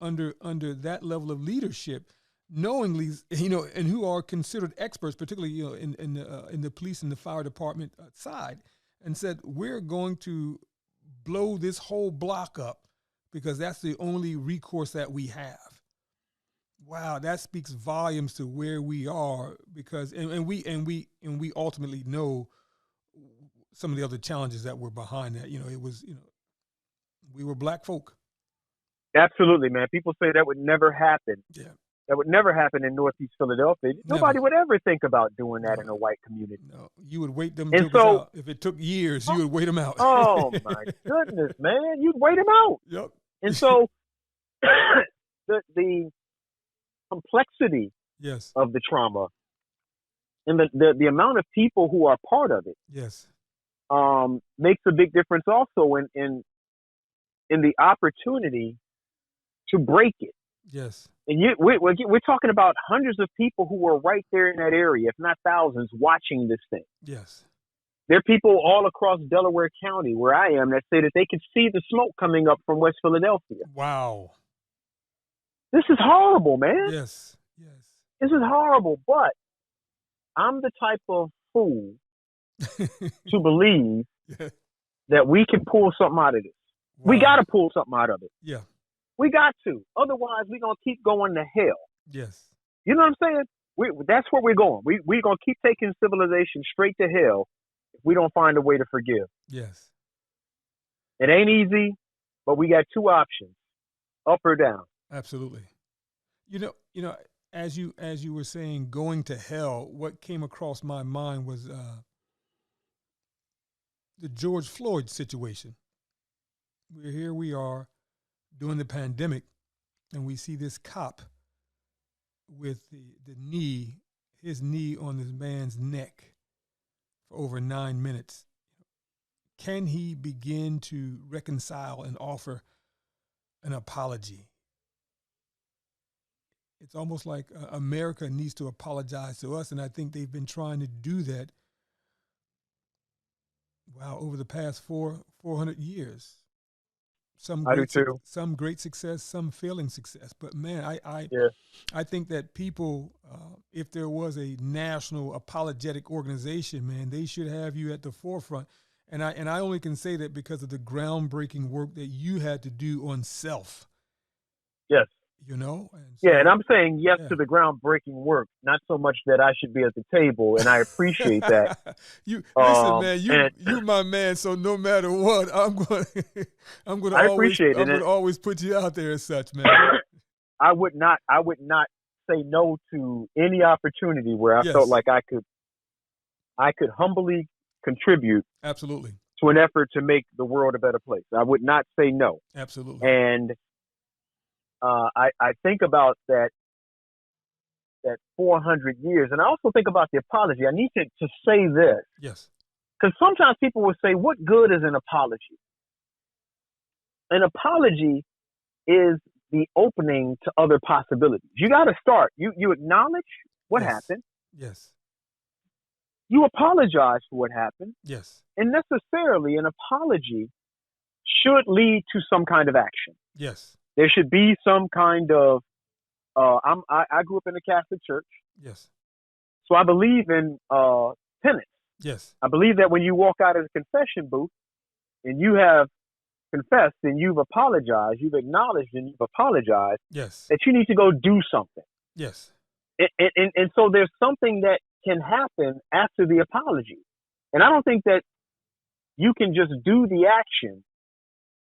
under that level of leadership, knowingly, and who are considered experts, particularly in the police and the fire department side, and said, we're going to blow this whole block up because that's the only recourse that we have. Wow, that speaks volumes to where we are, because and we ultimately know some of the other challenges that were behind that. It was, we were black folk. absolutely, man. People say that would never happen. Yeah. That would never happen in Northeast Philadelphia. Never. Nobody would ever think about doing that in a white community. No, you would wait them And jokers so- out. If it took years, you would wait them out. Oh my goodness, man! You'd wait them out. Yep. And so the complexity Yes. of the trauma and the amount of people who are part of it Yes. makes a big difference also in the opportunity to break it. Yes. And we're talking about hundreds of people who were right there in that area, if not thousands, watching this thing. Yes. There are people all across Delaware County, where I am, that say that they can see the smoke coming up from West Philadelphia. Wow. This is horrible, man. Yes. Yes. This is horrible. But I'm the type of fool to believe Yeah. that we can pull something out of this. We Wow. got to pull something out of it. Yeah. We got to. Otherwise, we're going to keep going to hell. Yes. You know what I'm saying? That's where we're going. We're going to keep taking civilization straight to hell if we don't find a way to forgive. Yes. It ain't easy, but we got two options, up or down. Absolutely. You know, as you were saying, going to hell, what came across my mind was the George Floyd situation. Here we are during the pandemic, and we see this cop with his knee on this man's neck for over 9 minutes. Can he begin to reconcile and offer an apology? It's almost like America needs to apologize to us, and I think they've been trying to do that, over the past 400 years. I do too. Some great success, some failing success. But man, I think that people, if there was a national apologetic organization, man, they should have you at the forefront. And I only can say that because of the groundbreaking work that you had to do on self. Yes. You know? And I'm saying yes to the groundbreaking work, not so much that I should be at the table, and I appreciate that. Listen, man, you're my man, so no matter what, I'm gonna always put you out there as such, man. I would not say no to any opportunity where I felt like I could humbly contribute absolutely to an effort to make the world a better place. I would not say no. Absolutely. And I think about that 400 years, and I also think about the apology. I need to say this. Yes. Because sometimes people will say, what good is an apology? An apology is the opening to other possibilities. You got to start. You acknowledge what happened. Yes. You apologize for what happened. Yes. And necessarily an apology should lead to some kind of action. Yes. There should be some kind of, I grew up in the Catholic Church. Yes. So I believe in penance. Yes. I believe that when you walk out of the confession booth and you have confessed and you've apologized, you've acknowledged and you've apologized, yes, that you need to go do something. Yes. And so there's something that can happen after the apology. And I don't think that you can just do the action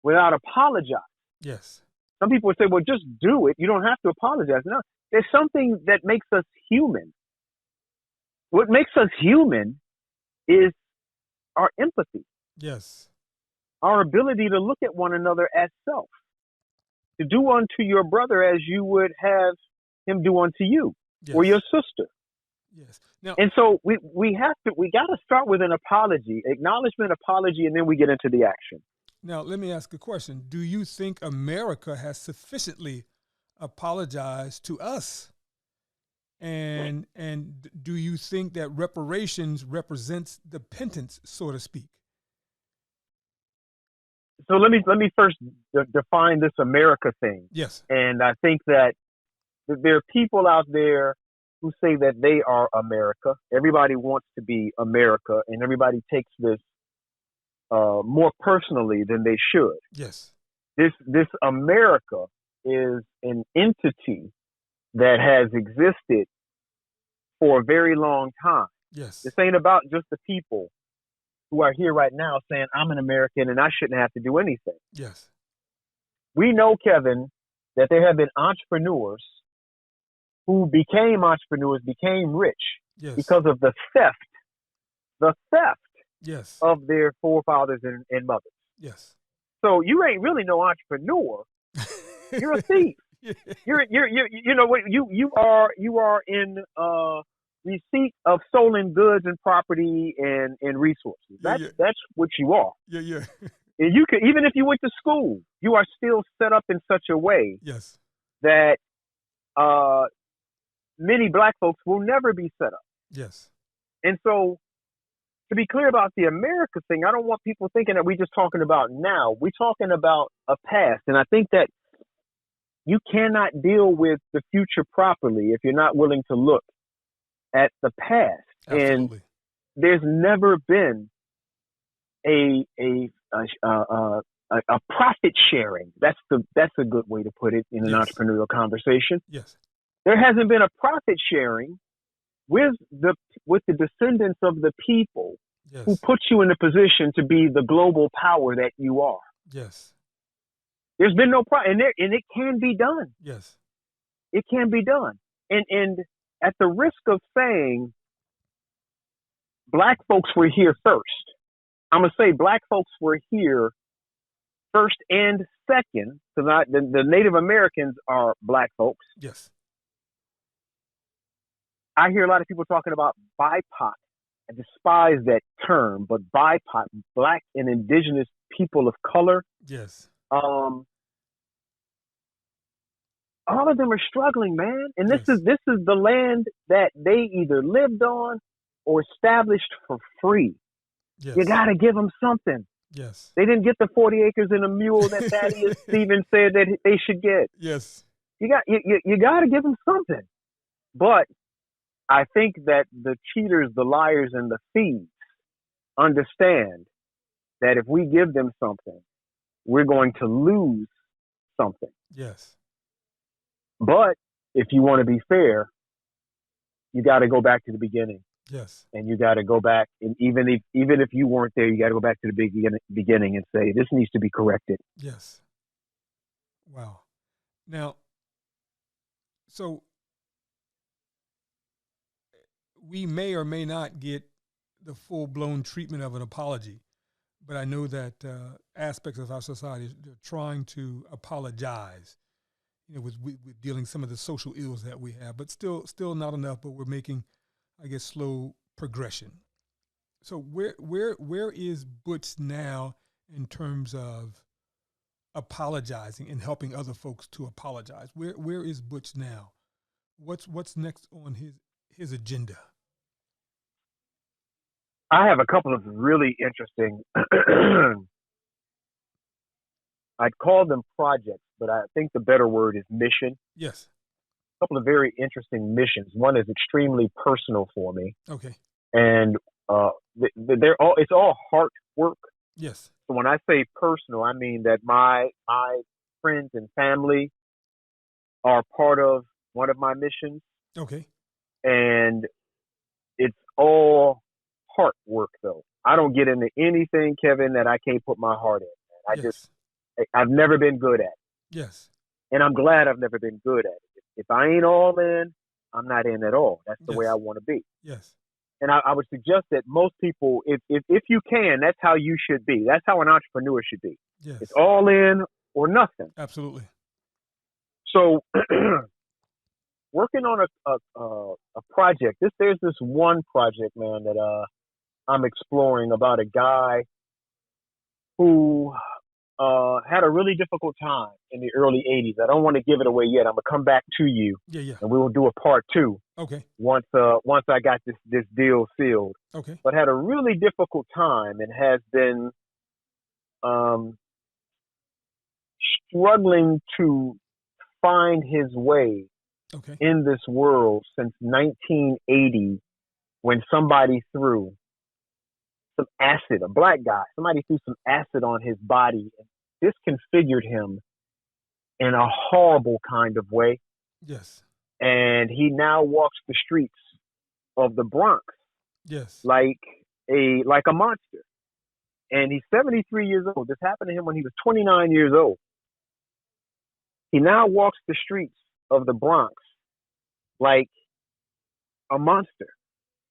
without apologizing. Yes. Some people would say, well, just do it. You don't have to apologize. No, there's something that makes us human. What makes us human is our empathy. Yes. Our ability to look at one another as self. To do unto your brother as you would have him do unto you, yes, or your sister. Yes. Now, and so we got to start with an apology, acknowledgement, apology, and then we get into the action. Now, let me ask a question. Do you think America has sufficiently apologized to us? And do you think that reparations represents the penance, so to speak? So let me first define this America thing. Yes. And I think that there are people out there who say that they are America. Everybody wants to be America, and everybody takes this more personally than they should. Yes. This America is an entity that has existed for a very long time. Yes. This ain't about just the people who are here right now saying, I'm an American and I shouldn't have to do anything. Yes. We know, Kevin, that there have been entrepreneurs who became entrepreneurs, became rich, yes, because of the theft yes, of their forefathers and mothers. Yes. So you ain't really no entrepreneur. You're a thief. Yeah. You're you know what you are in receipt of stolen goods and property and resources. That's what you are. Yeah, yeah. And you could, even if you went to school, you are still set up in such a way, yes, that many black folks will never be set up. Yes. And so, to be clear about the America thing, I don't want people thinking that we're just talking about now. We're talking about a past. And I think that you cannot deal with the future properly if you're not willing to look at the past. Absolutely. And there's never been a profit sharing. That's a good way to put it in an yes, entrepreneurial conversation. Yes. There hasn't been a profit sharing with the descendants of the people who Yes. put you in a position to be the global power that you are. Yes. There's been no profit, and it can be done. Yes. It can be done. And at the risk of saying black folks were here first, I'm gonna say black folks were here first and second, because the Native Americans are black folks. Yes. I hear a lot of people talking about BIPOC. I despise that term, but BIPOC, black and indigenous people of color, Yes. all of them are struggling, man. And this Yes. is the land that they either lived on or established for free. Yes. You got to give them something. Yes. They didn't get the 40 acres and a mule that Thaddeus Stevens said that they should get. Yes. You got to give them something. But I think that the cheaters, the liars, and the thieves understand that if we give them something, we're going to lose something. Yes. But if you want to be fair, you got to go back to the beginning. Yes. And you got to go back, and even if you weren't there, you got to go back to the beginning and say, this needs to be corrected. Yes. Wow. Now, so we may or may not get the full-blown treatment of an apology, but I know that aspects of our society are trying to apologize, with dealing some of the social ills that we have, but still not enough, but we're making, I guess, slow progression. So where is Butch now in terms of apologizing and helping other folks to apologize? Where is Butch now? What's next on his agenda? I have a couple of really interesting, I'd call them projects, but I think the better word is mission. Yes. A couple of very interesting missions. One is extremely personal for me. Okay. And it's all heart work. Yes. So when I say personal, I mean that my friends and family are part of one of my missions. Okay. And it's all heart work, though. I don't get into anything, Kevin, that I can't put my heart in. I've never been good at it. Yes. And I'm glad I've never been good at it. If I ain't all in, I'm not in at all. That's the way I want to be. Yes. And I would suggest that most people, if you can, that's how you should be. That's how an entrepreneur should be. Yes. It's all in or nothing. Absolutely. So working on a project, there's this one project, man, that I'm exploring about a guy who had a really difficult time in the early 80s. I don't want to give it away yet. I'm going to come back to you. Yeah. And we will do a part 2. Okay. Once I got this deal sealed. Okay. But had a really difficult time and has been struggling to find his way in this world since 1980, when somebody threw some acid, a black guy, somebody threw some acid on his body and disconfigured him in a horrible kind of way. Yes. And he now walks the streets of the Bronx. Yes. Like a monster. And he's 73 years old. This happened to him when he was 29 years old. He now walks the streets of the Bronx like a monster,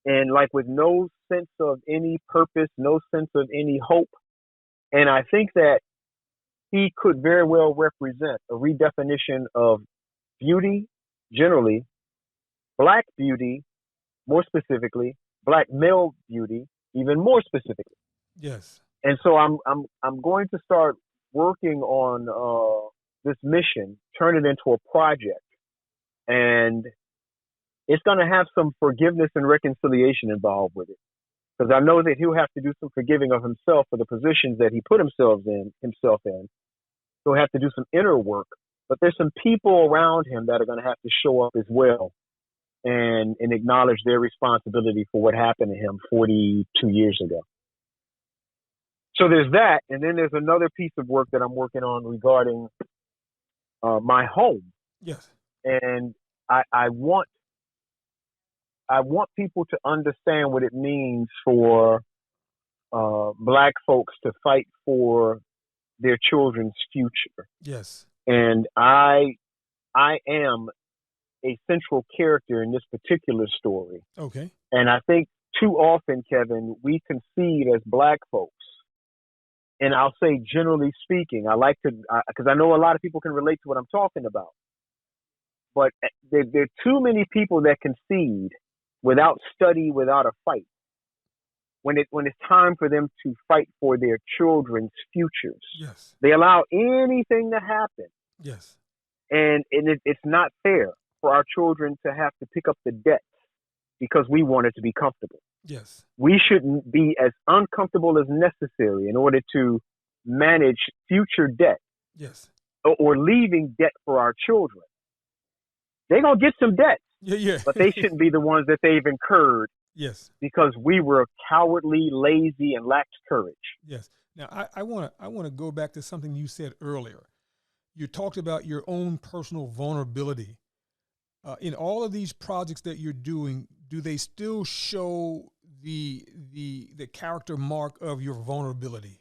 and like with no sense of any purpose, no sense of any hope. And I think that he could very well represent a redefinition of beauty generally, black beauty more specifically, black male beauty even more specifically. Yes. And so I'm going to start working on this mission, turn it into a project, and it's going to have some forgiveness and reconciliation involved with it, because I know that he'll have to do some forgiving of himself for the positions that he put himself in. He'll have to do some inner work, but there's some people around him that are going to have to show up as well and acknowledge their responsibility for what happened to him 42 years ago. So there's that, and then there's another piece of work that I'm working on regarding my home. Yes. And I want people to understand what it means for Black folks to fight for their children's future. Yes. And I am a central character in this particular story. Okay. And I think too often, Kevin, we concede as Black folks, and I'll say generally speaking, I like to, because I know a lot of people can relate to what I'm talking about, but there are too many people that concede without study, without a fight, when it's time for them to fight for their children's futures. Yes. They allow anything to happen. Yes. And it's not fair for our children to have to pick up the debt because we want it to be comfortable. Yes. We shouldn't be as uncomfortable as necessary in order to manage future debt. Yes. Or leaving debt for our children. They're going to get some debt, Yeah. but they shouldn't be the ones that they've incurred. Yes. Because we were cowardly, lazy, and lacked courage. Yes. Now, I want to go back to something you said earlier. You talked about your own personal vulnerability. In all of these projects that you're doing, do they still show the character mark of your vulnerability?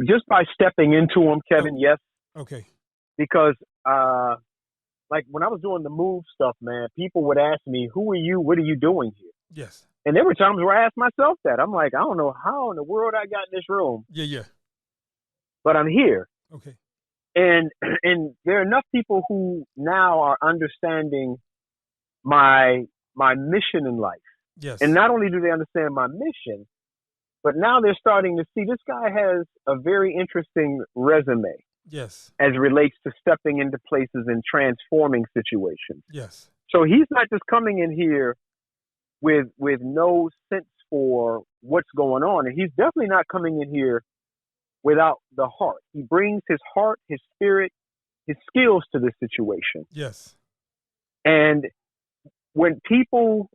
Just by stepping into them, Kevin, yes. Okay. Because, like when I was doing the move stuff, man, people would ask me, "Who are you? What are you doing here?" Yes. And there were times where I asked myself that. I'm like, I don't know how in the world I got in this room. Yeah. But I'm here. Okay. And there are enough people who now are understanding my mission in life. Yes. And not only do they understand my mission, but now they're starting to see this guy has a very interesting resume. Yes. As it relates to stepping into places and transforming situations. Yes. So he's not just coming in here with no sense for what's going on. And he's definitely not coming in here without the heart. He brings his heart, his spirit, his skills to this situation. Yes. And when people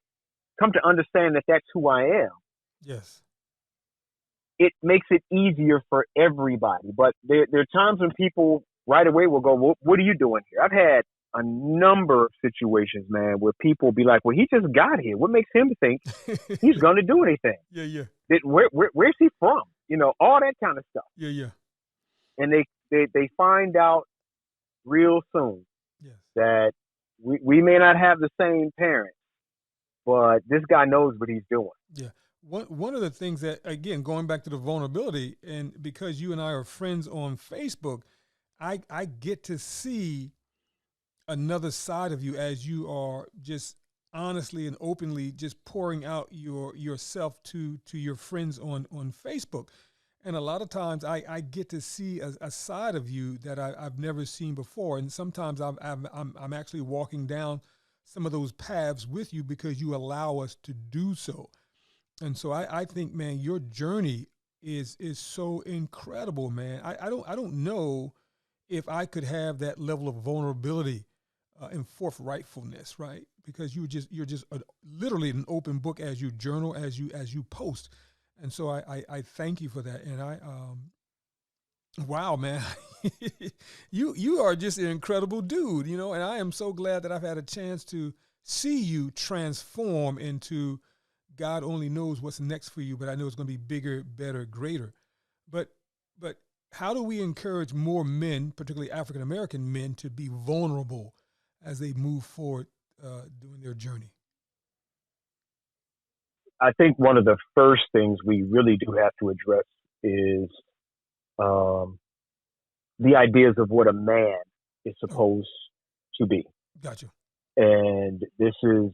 come to understand that that's who I am, yes, it makes it easier for everybody. But there are times when people right away will go, well, what are you doing here? I've had a number of situations, man, where people be like, well, he just got here. What makes him think he's going to do anything? Yeah. Where's he from? You know, all that kind of stuff. Yeah. And they find out real soon that we may not have the same parents, but this guy knows what he's doing. Yeah. One of the things that, again, going back to the vulnerability, and because you and I are friends on Facebook, I get to see another side of you as you are just honestly and openly just pouring out yourself to your friends on Facebook. And a lot of times I get to see a side of you that I've never seen before. And sometimes I'm actually walking down some of those paths with you because you allow us to do so. And so I think, man, your journey is so incredible, man. I don't know if I could have that level of vulnerability and forthrightfulness, right? Because you're just literally an open book as you journal, as you post. And so I thank you for that. And wow, man, you are just an incredible dude, you know, and I am so glad that I've had a chance to see you transform into God only knows what's next for you, but I know it's going to be bigger, better, greater. But how do we encourage more men, particularly African-American men, to be vulnerable as they move forward doing their journey? I think one of the first things we really do have to address is the ideas of what a man is supposed to be. Gotcha. And this is,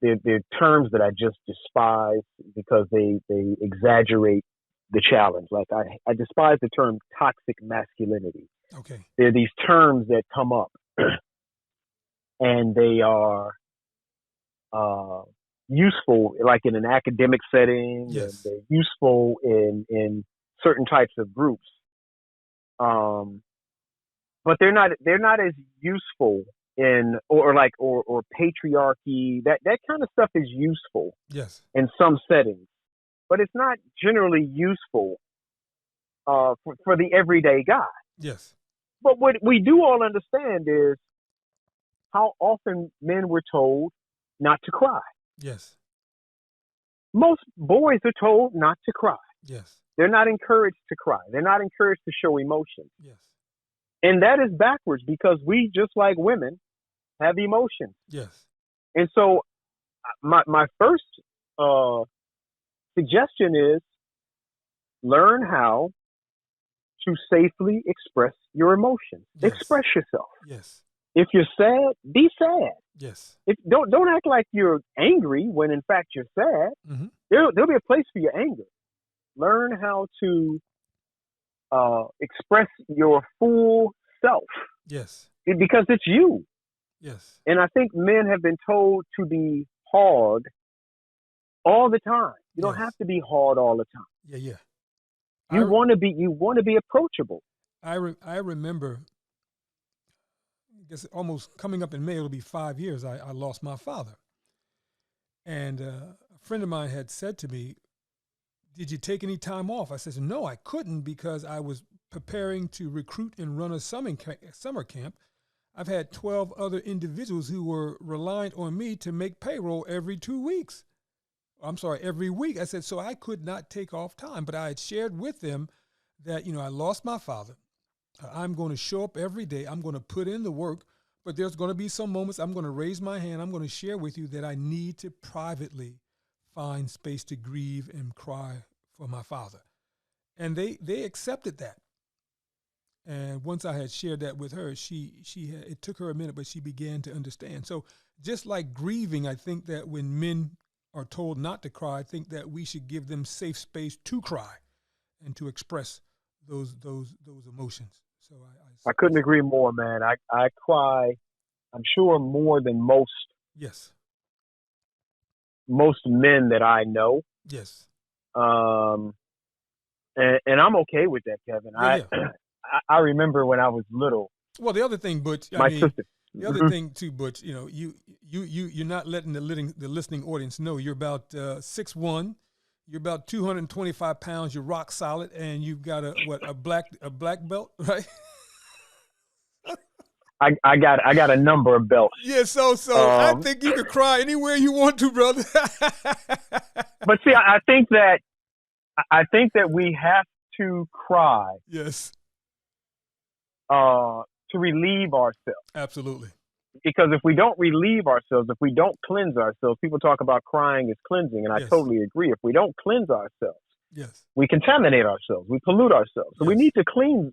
they're terms that I just despise because they exaggerate the challenge. Like I despise the term toxic masculinity. Okay. There are these terms that come up and they are useful, like in an academic setting. Yes. And they're useful in certain types of groups. But they're not as useful in or patriarchy. That kind of stuff is useful. Yes. In some settings, but it's not generally useful for the everyday guy. Yes. But what we do all understand is how often men were told not to cry. Yes. Most boys are told not to cry. Yes. They're not encouraged to cry. They're not encouraged to show emotion. Yes. And that is backwards because we, just like women, have emotions. Yes. And so my first suggestion is learn how to safely express your emotions. Yes. Express yourself. Yes. If you're sad, be sad. Yes. Don't act like you're angry when in fact you're sad. Mm-hmm. There'll be a place for your anger. Learn how to express your full self. Yes. Because it's you. Yes. And I think men have been told to be hard all the time. You don't have to be hard all the time. Yeah, yeah. You want to be approachable. I remember, I guess almost coming up in May, it'll be 5 years, I lost my father. And a friend of mine had said to me, did you take any time off? I said, no, I couldn't because I was preparing to recruit and run a summer camp. I've had 12 other individuals who were reliant on me to make payroll every 2 weeks. I'm sorry, every week. I said, so I could not take off time, but I had shared with them that, I lost my father. I'm going to show up every day. I'm going to put in the work, but there's going to be some moments I'm going to raise my hand. I'm going to share with you that I need to privately find space to grieve and cry for my father. And they accepted that. And once I had shared that with her, it took her a minute, but she began to understand. So just like grieving, I think that when men are told not to cry, I think that we should give them safe space to cry and to express those emotions. So I couldn't agree more, man. I cry, I'm sure, more than most men that I know. Yes. And I'm okay with that, Kevin. Yeah. I remember when I was little. Well, the other thing, Butch, sister. The other thing too, Butch, you're not letting the listening audience know you're about 6'1", you're about 225 pounds, you're rock solid, and you've got a black belt, right? I got a number of belts. Yeah, so I think you could cry anywhere you want to, brother. But see, I think that we have to cry. Yes. To relieve ourselves. Absolutely. Because if we don't relieve ourselves, if we don't cleanse ourselves, people talk about crying as cleansing, and I totally agree. If we don't cleanse ourselves, we contaminate ourselves, we pollute ourselves. So we need to cleanse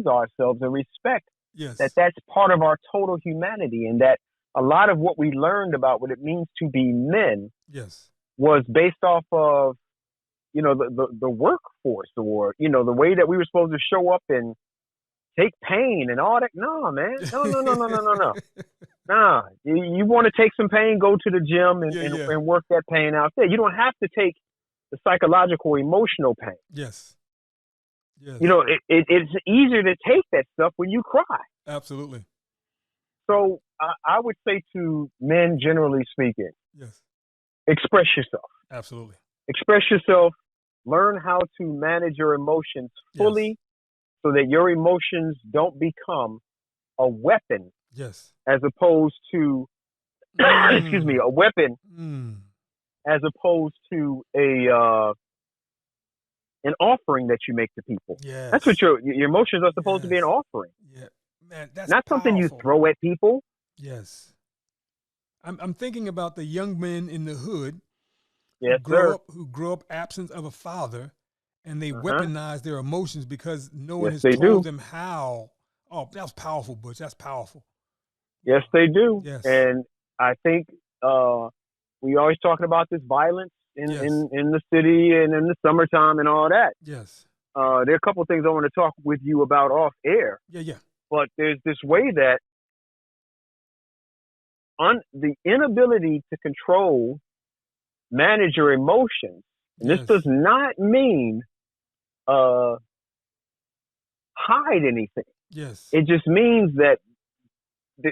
ourselves and respect that that's part of our total humanity, and that a lot of what we learned about what it means to be men was based off of, the workforce, or, the way that we were supposed to show up and take pain and all that. No, man. No. Nah. You want to take some pain, go to the gym and work that pain out there. You don't have to take the psychological, emotional pain. Yes. It's easier to take that stuff when you cry. Absolutely. So I would say to men, generally speaking, express yourself. Absolutely. Express yourself. Learn how to manage your emotions fully. So that your emotions don't become a weapon, as opposed to, a weapon, as opposed to an offering that you make to people. Yes. That's what your emotions are supposed to be, an offering. Yeah, man, that's not powerful. Something you throw at people. Yes, I'm thinking about the young men in the hood who grow up absent of a father. And they weaponize their emotions because no one has told them how. Oh, that was powerful, Butch. That's powerful. Yes, they do. Yes. And I think we always talking about this violence in the city and in the summertime and all that. Yes. There are a couple of things I want to talk with you about off air. Yeah. But there's this way that the inability to manage your emotions, and this does not mean hide anything. Yes. It just means that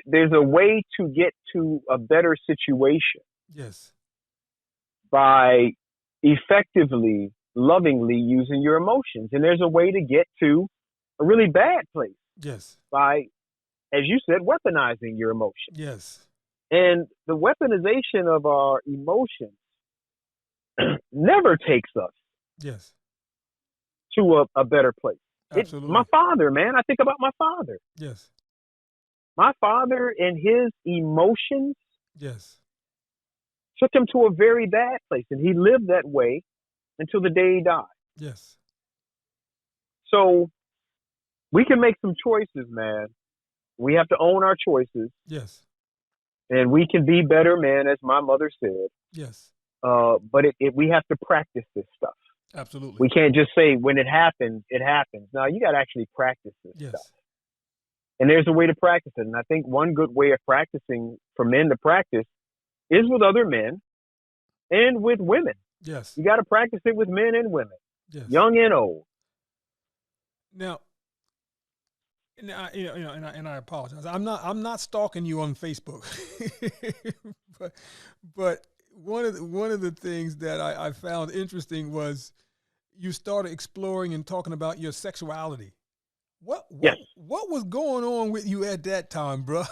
there's a way to get to a better situation. Yes. By effectively, lovingly using your emotions. And there's a way to get to a really bad place. Yes. by, as you said, weaponizing your emotions. Yes. And the weaponization of our emotions never takes us Yes. to a better place. Absolutely. My father, man, I think about my father. Yes. My father and his emotions Yes. took him to a very bad place, and he lived that way until the day he died. Yes. So we can make some choices, man. We have to own our choices, Yes. and we can be better, man, as my mother said. Yes. But we have to practice this stuff. Absolutely. We can't just say when it happens, it happens. No, you got to actually practice this Yes. stuff. And there's a way to practice it. And I think one good way of practicing for men to practice is with other men and with women. Yes. You got to practice it with men and women, Yes. young and old. Now, and I apologize. I'm not stalking you on Facebook, but one of the things that I found interesting was you started exploring and talking about your sexuality. What was going on with you at that time, bro?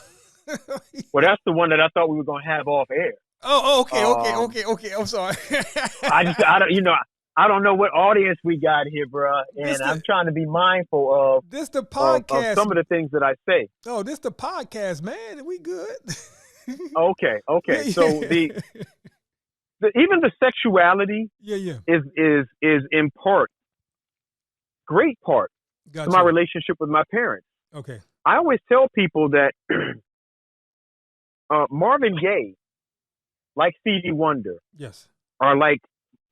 Well, that's the one that I thought we were going to have off air. Oh, okay. I'm sorry. I don't know what audience we got here, bro, and I'm trying to be mindful of this the podcast. Of some of the things that I say. Oh, this the podcast, man. We good. Okay. So the even the sexuality, is in part, great part, to my relationship with my parents. Okay. I always tell people that Marvin Gaye, like Stevie Wonder, yes, are like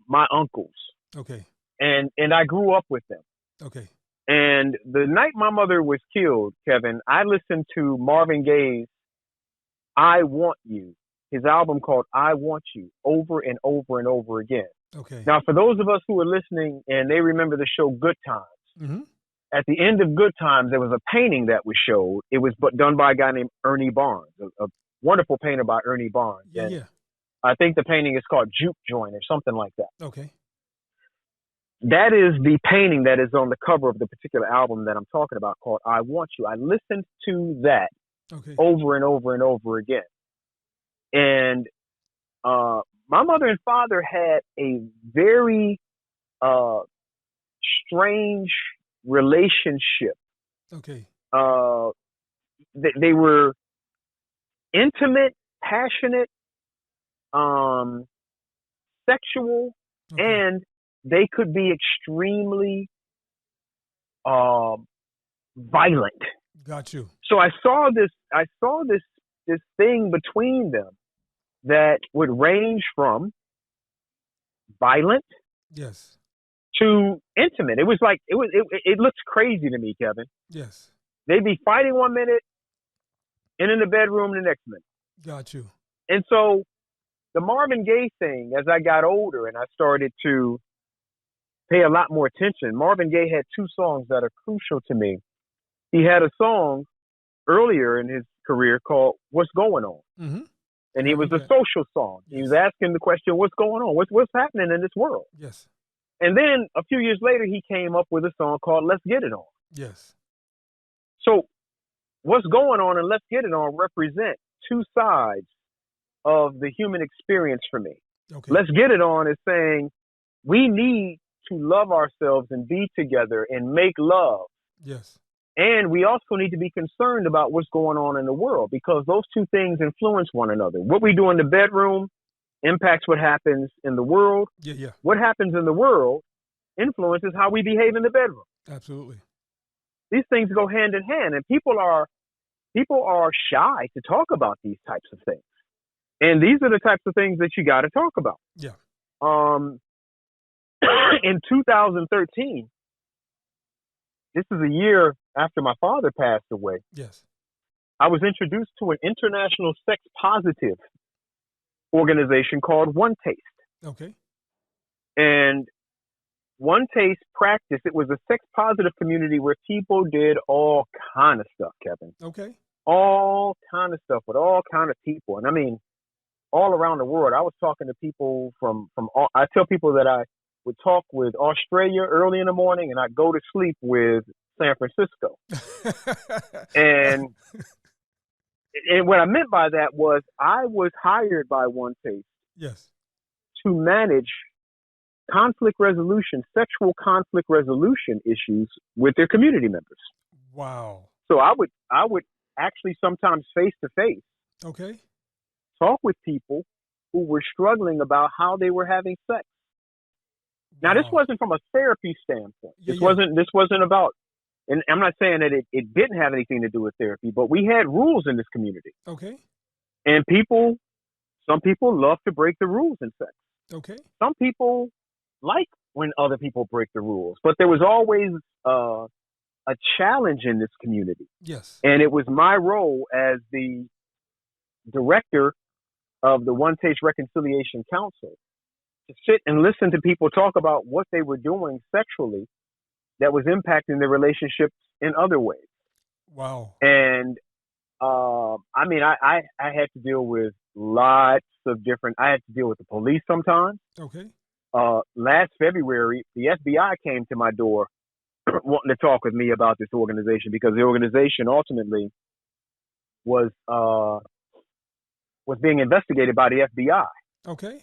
my uncles. Okay. And I grew up with them. Okay. And the night my mother was killed, Kevin, I listened to Marvin Gaye's I Want You, his album called I Want You, over and over and over again. Okay. Now, for those of us who are listening and they remember the show Good Times, mm-hmm. at the end of Good Times, there was a painting that was showed. It was done by a guy named Ernie Barnes, a wonderful painter by Ernie Barnes. Yeah. I think the painting is called Juke Joint or something like that. Okay. That is the painting that is on the cover of the particular album that I'm talking about called I Want You. I listened to that over and over and over again. And my mother and father had a very strange relationship. Okay. They were intimate, passionate, sexual, and they could be extremely violent. Got you. So I saw this thing between them that would range from violent, yes, to intimate. It was like it looks crazy to me, Kevin. Yes. They'd be fighting one minute and in the bedroom the next minute. Got you. And so the Marvin Gaye thing, as I got older and I started to pay a lot more attention, Marvin Gaye had two songs that are crucial to me. He had a song earlier in his career called What's Going On? Mm-hmm. And it was a social song. Yes. He was asking the question, what's going on? What's happening in this world? Yes. And then a few years later, he came up with a song called Let's Get It On. Yes. So What's Going On and Let's Get It On represent two sides of the human experience for me. Okay. Let's Get It On is saying we need to love ourselves and be together and make love. Yes. And we also need to be concerned about what's going on in the world because those two things influence one another. What we do in the bedroom impacts what happens in the world. Yeah. What happens in the world influences how we behave in the bedroom. Absolutely. These things go hand in hand, and people are shy to talk about these types of things. And these are the types of things that you got to talk about. Yeah. In 2013, this is a year after my father passed away. Yes. I was introduced to an international sex positive organization called One Taste. Okay. And One Taste practice, it was a sex positive community where people did all kind of stuff, Kevin. Okay. All kind of stuff with all kind of people. And I mean, all around the world. I was talking to people from all, I tell people that I would talk with Australia early in the morning and I'd go to sleep with San Francisco. And what I meant by that was I was hired by One Taste Yes. to manage sexual conflict resolution issues with their community members. Wow. So I would actually sometimes face to face Okay. talk with people who were struggling about how they were having sex. Now, this Wow. wasn't from a therapy standpoint. Yeah, This yeah. wasn't about, and I'm not saying that it didn't have anything to do with therapy, but we had rules in this community. Okay. And some people love to break the rules in sex. Okay. Some people like when other people break the rules, but there was always a challenge in this community. Yes. And it was my role as the director of the One Taste Reconciliation Council to sit and listen to people talk about what they were doing sexually that was impacting their relationships in other ways. Wow. And I mean, I had to deal with lots of different. I had to deal with the police sometimes. Okay. Last February, the FBI came to my door wanting to talk with me about this organization because the organization ultimately was being investigated by the FBI. Okay.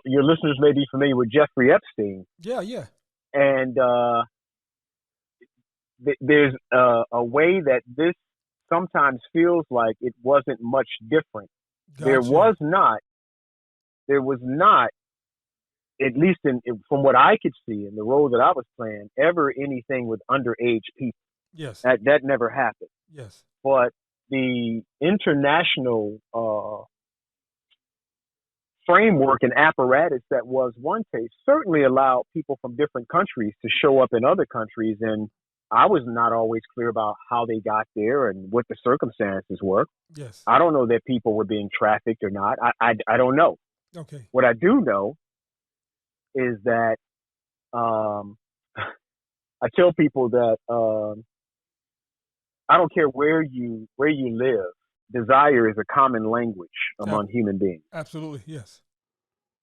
Your listeners may be familiar with Jeffrey Epstein, Yeah. Yeah. and there's a way that this sometimes feels like it wasn't much different. Gotcha. There was not, at least from what I could see in the role that I was playing, ever anything with underage people. Yes. That never happened. Yes. But the international framework and apparatus that was One Taste certainly allowed people from different countries to show up in other countries, and I was not always clear about how they got there and what the circumstances were. Yes. I don't know that people were being trafficked or not. I don't know. Okay. What I do know is that I tell people that I don't care where you live. Desire is a common language among human beings. Absolutely. Yes.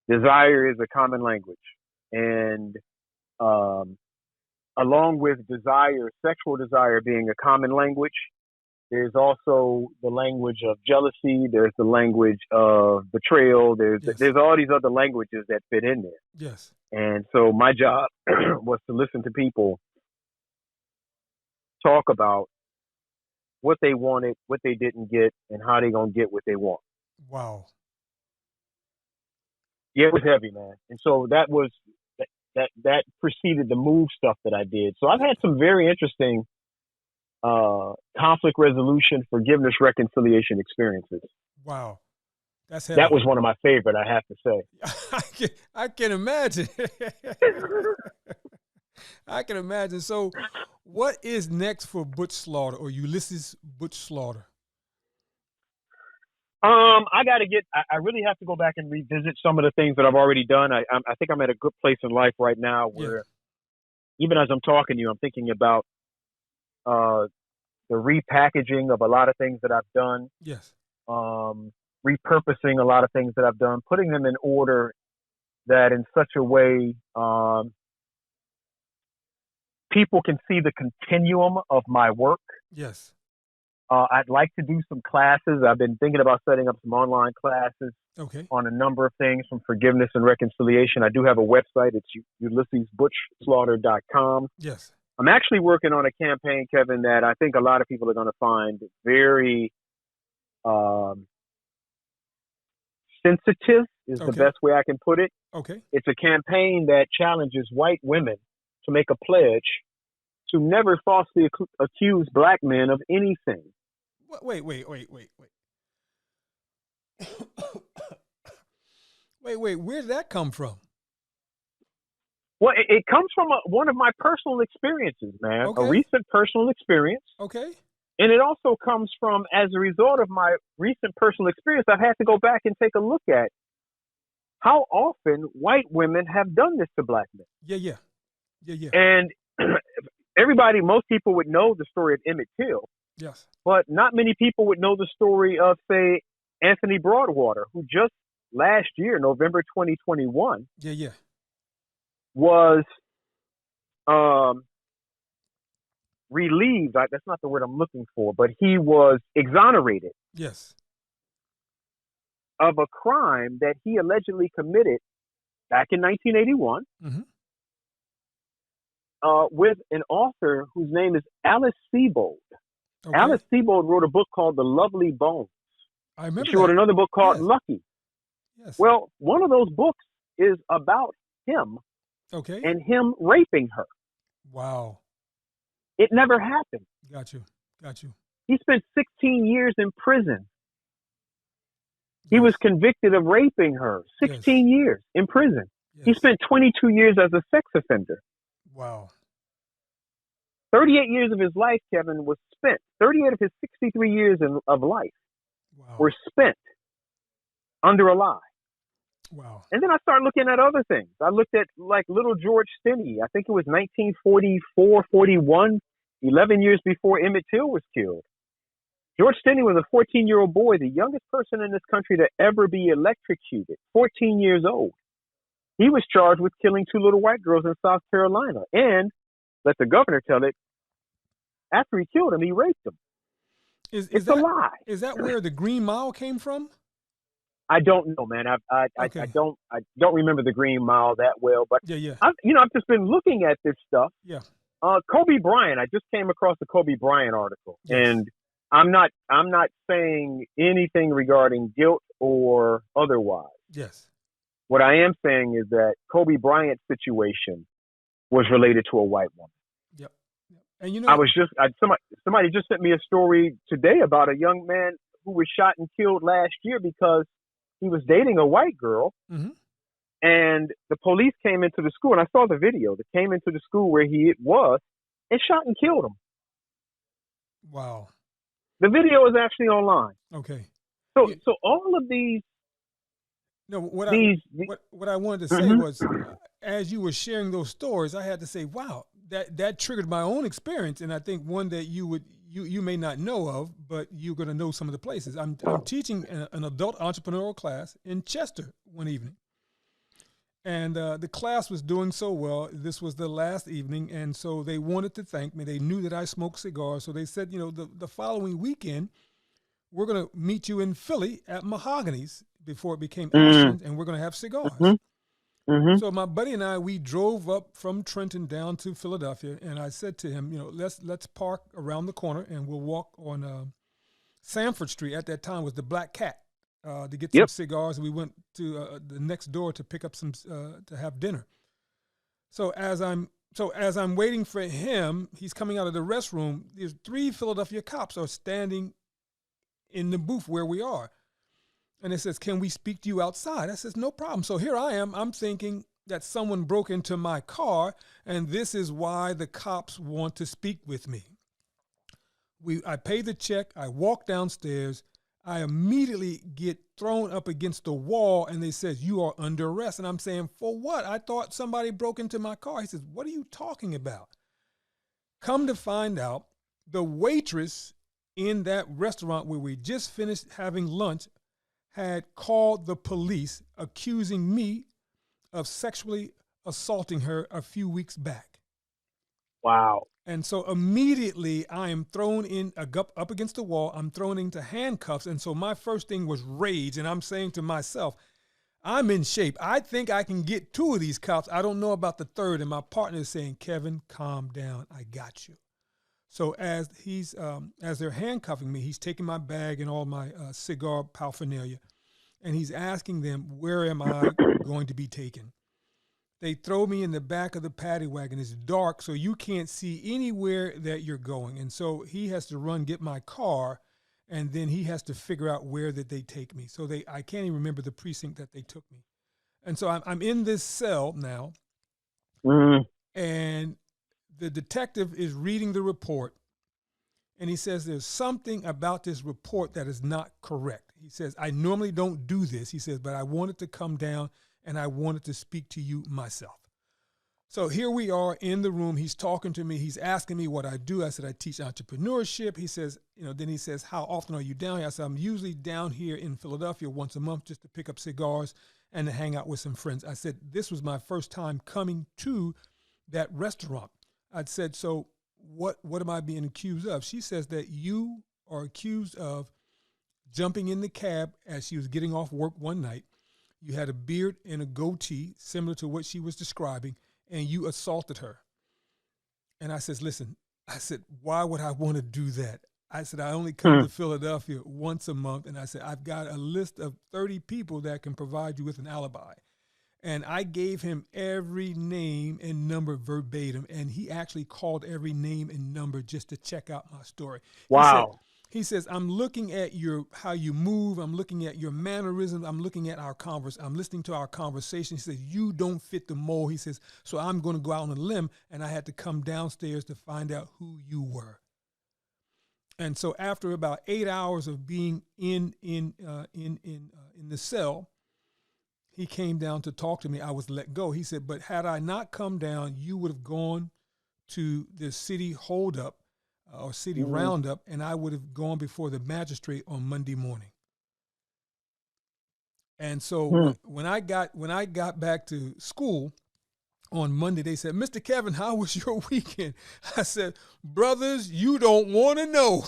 Desire is a common language, and along with desire, sexual desire being a common language, there's also the language of jealousy. There's the language of betrayal. There's all these other languages that fit in there. Yes. And so my job was to listen to people talk about what they wanted, what they didn't get, and how they gonna get what they want. Wow. Yeah, it was heavy, man. And so that preceded the move stuff that I did. So I've had some very interesting conflict resolution, forgiveness, reconciliation experiences. Wow. That's heavy. That was one of my favorite, I have to say. I can imagine. I can imagine. So what is next for Butch Slaughter or Ulysses Butch Slaughter? I really have to go back and revisit some of the things that I've already done. I think I'm at a good place in life right now where even as I'm talking to you, I'm thinking about the repackaging of a lot of things that I've done. Yes. Repurposing a lot of things that I've done, putting them in order that in such a way people can see the continuum of my work. Yes. I'd like to do some classes. I've been thinking about setting up some online classes on a number of things from forgiveness and reconciliation. I do have a website. It's ulyssesbutchslaughter.com. Yes. I'm actually working on a campaign, Kevin, that I think a lot of people are going to find very sensitive is the best way I can put it. Okay. It's a campaign that challenges white women to make a pledge to never falsely accuse black men of anything. Wait. Wait, where did that come from? Well, it comes from one of my personal experiences, man, a recent personal experience. Okay. And it also comes from, as a result of my recent personal experience, I've had to go back and take a look at how often white women have done this to black men. Yeah. And most people would know the story of Emmett Till. Yes. But not many people would know the story of, say, Anthony Broadwater, who just last year, November 2021, was relieved. That's not the word I'm looking for, but he was exonerated Yes. of a crime that he allegedly committed back in 1981 Mm-hmm. with an author whose name is Alice Sebold. Okay. Alice Sebold wrote a book called The Lovely Bones. I remember She wrote that. another book called Yes. Lucky. Yes. Well, one of those books is about him Okay. and him raping her. Wow. It never happened. Got you. Got you. He spent 16 years in prison. He Yes. was convicted of raping her. 16 years in prison. He Yes. spent 22 years as a sex offender. Wow. 38 years of his life, Kevin, was spent. 38 of his 63 years of life Wow. were spent under a lie. Wow. And then I started looking at other things. I looked at like little George Stinney. I think it was 1944, 41, 11 years before Emmett Till was killed. George Stinney was a 14-year-old boy, the youngest person in this country to ever be electrocuted, 14 years old. He was charged with killing 2 little white girls in South Carolina. And let the governor tell it, after he killed them, he raped them. It's a lie. Is that where the Green Mile came from? I don't know, man. Okay. I don't remember the Green Mile that well, but Yeah. I've just been looking at this stuff. Yeah. Kobe Bryant. I just came across the Kobe Bryant article, Yes. and I'm not saying anything regarding guilt or otherwise. Yes. What I am saying is that Kobe Bryant's situation was related to a white woman. Yep. And you know, I was just somebody just sent me a story today about a young man who was shot and killed last year because he was dating a white girl, mm-hmm. and the police came into the school, and I saw the video. They came into the school where he was and shot and killed him. Wow. The video is actually online. Okay. So all of these. No, what I wanted to say mm-hmm. was, as you were sharing those stories, I had to say, wow, that triggered my own experience, and I think one that you may not know of, but you're going to know some of the places. I'm teaching an adult entrepreneurial class in Chester one evening, and the class was doing so well. This was the last evening, and so they wanted to thank me. They knew that I smoked cigars, so they said, the following weekend, we're going to meet you in Philly at Mahogany's before it became Ashland, and we're going to have cigars. Mm-hmm. Mm-hmm. So my buddy and I, we drove up from Trenton down to Philadelphia, and I said to him, let's park around the corner and we'll walk on Sanford Street. At that time was the Black Cat to get some cigars. And we went to the next door to pick up some to have dinner. So as I'm waiting for him, he's coming out of the restroom. There's 3 Philadelphia cops are standing in the booth where we are. And it says, can we speak to you outside? I says, no problem. So here I am. I'm thinking that someone broke into my car, and this is why the cops want to speak with me. I pay the check. I walk downstairs. I immediately get thrown up against the wall, and they says, you are under arrest. And I'm saying, for what? I thought somebody broke into my car. He says, what are you talking about? Come to find out, the waitress in that restaurant where we just finished having lunch had called the police accusing me of sexually assaulting her a few weeks back. Wow. And so immediately I am thrown up against the wall. I'm thrown into handcuffs. And so my first thing was rage. And I'm saying to myself, I'm in shape. I think I can get 2 of these cops. I don't know about the third. And my partner is saying, Kevin, calm down. I got you. So as they're handcuffing me, he's taking my bag and all my cigar paraphernalia, and he's asking them, where am I going to be taken? They throw me in the back of the paddy wagon. It's dark, so you can't see anywhere that you're going. And so he has to run, get my car, and then he has to figure out where that they take me. So I can't even remember the precinct that they took me. And so I'm in this cell now, and the detective is reading the report, and he says there's something about this report that is not correct. He says, I normally don't do this. He says, but I wanted to come down and I wanted to speak to you myself. So here we are in the room. He's talking to me. He's asking me what I do. I said, I teach entrepreneurship. He says, then he says, how often are you down here? I said, I'm usually down here in Philadelphia once a month just to pick up cigars and to hang out with some friends. I said, this was my first time coming to that restaurant. I said, so what am I being accused of? She says that you are accused of jumping in the cab as she was getting off work one night. You had a beard and a goatee, similar to what she was describing, and you assaulted her. And I says, listen, I said, why would I want to do that? I said, I only come to Philadelphia once a month. And I said, I've got a list of 30 people that can provide you with an alibi. And I gave him every name and number verbatim. And he actually called every name and number just to check out my story. Wow. He says, I'm looking at how you move. I'm looking at your mannerisms. I'm looking at I'm listening to our conversation. He says, you don't fit the mold. He says, so I'm going to go out on a limb. And I had to come downstairs to find out who you were. And so after about 8 hours of being in the cell, he came down to talk to me. I was let go. He said, but had I not come down, you would have gone to the city holdup or city roundup, and I would have gone before the magistrate on Monday morning. And so when I got back to school on Monday, they said, Mr. Kevin, how was your weekend? I said, brothers, you don't want to know.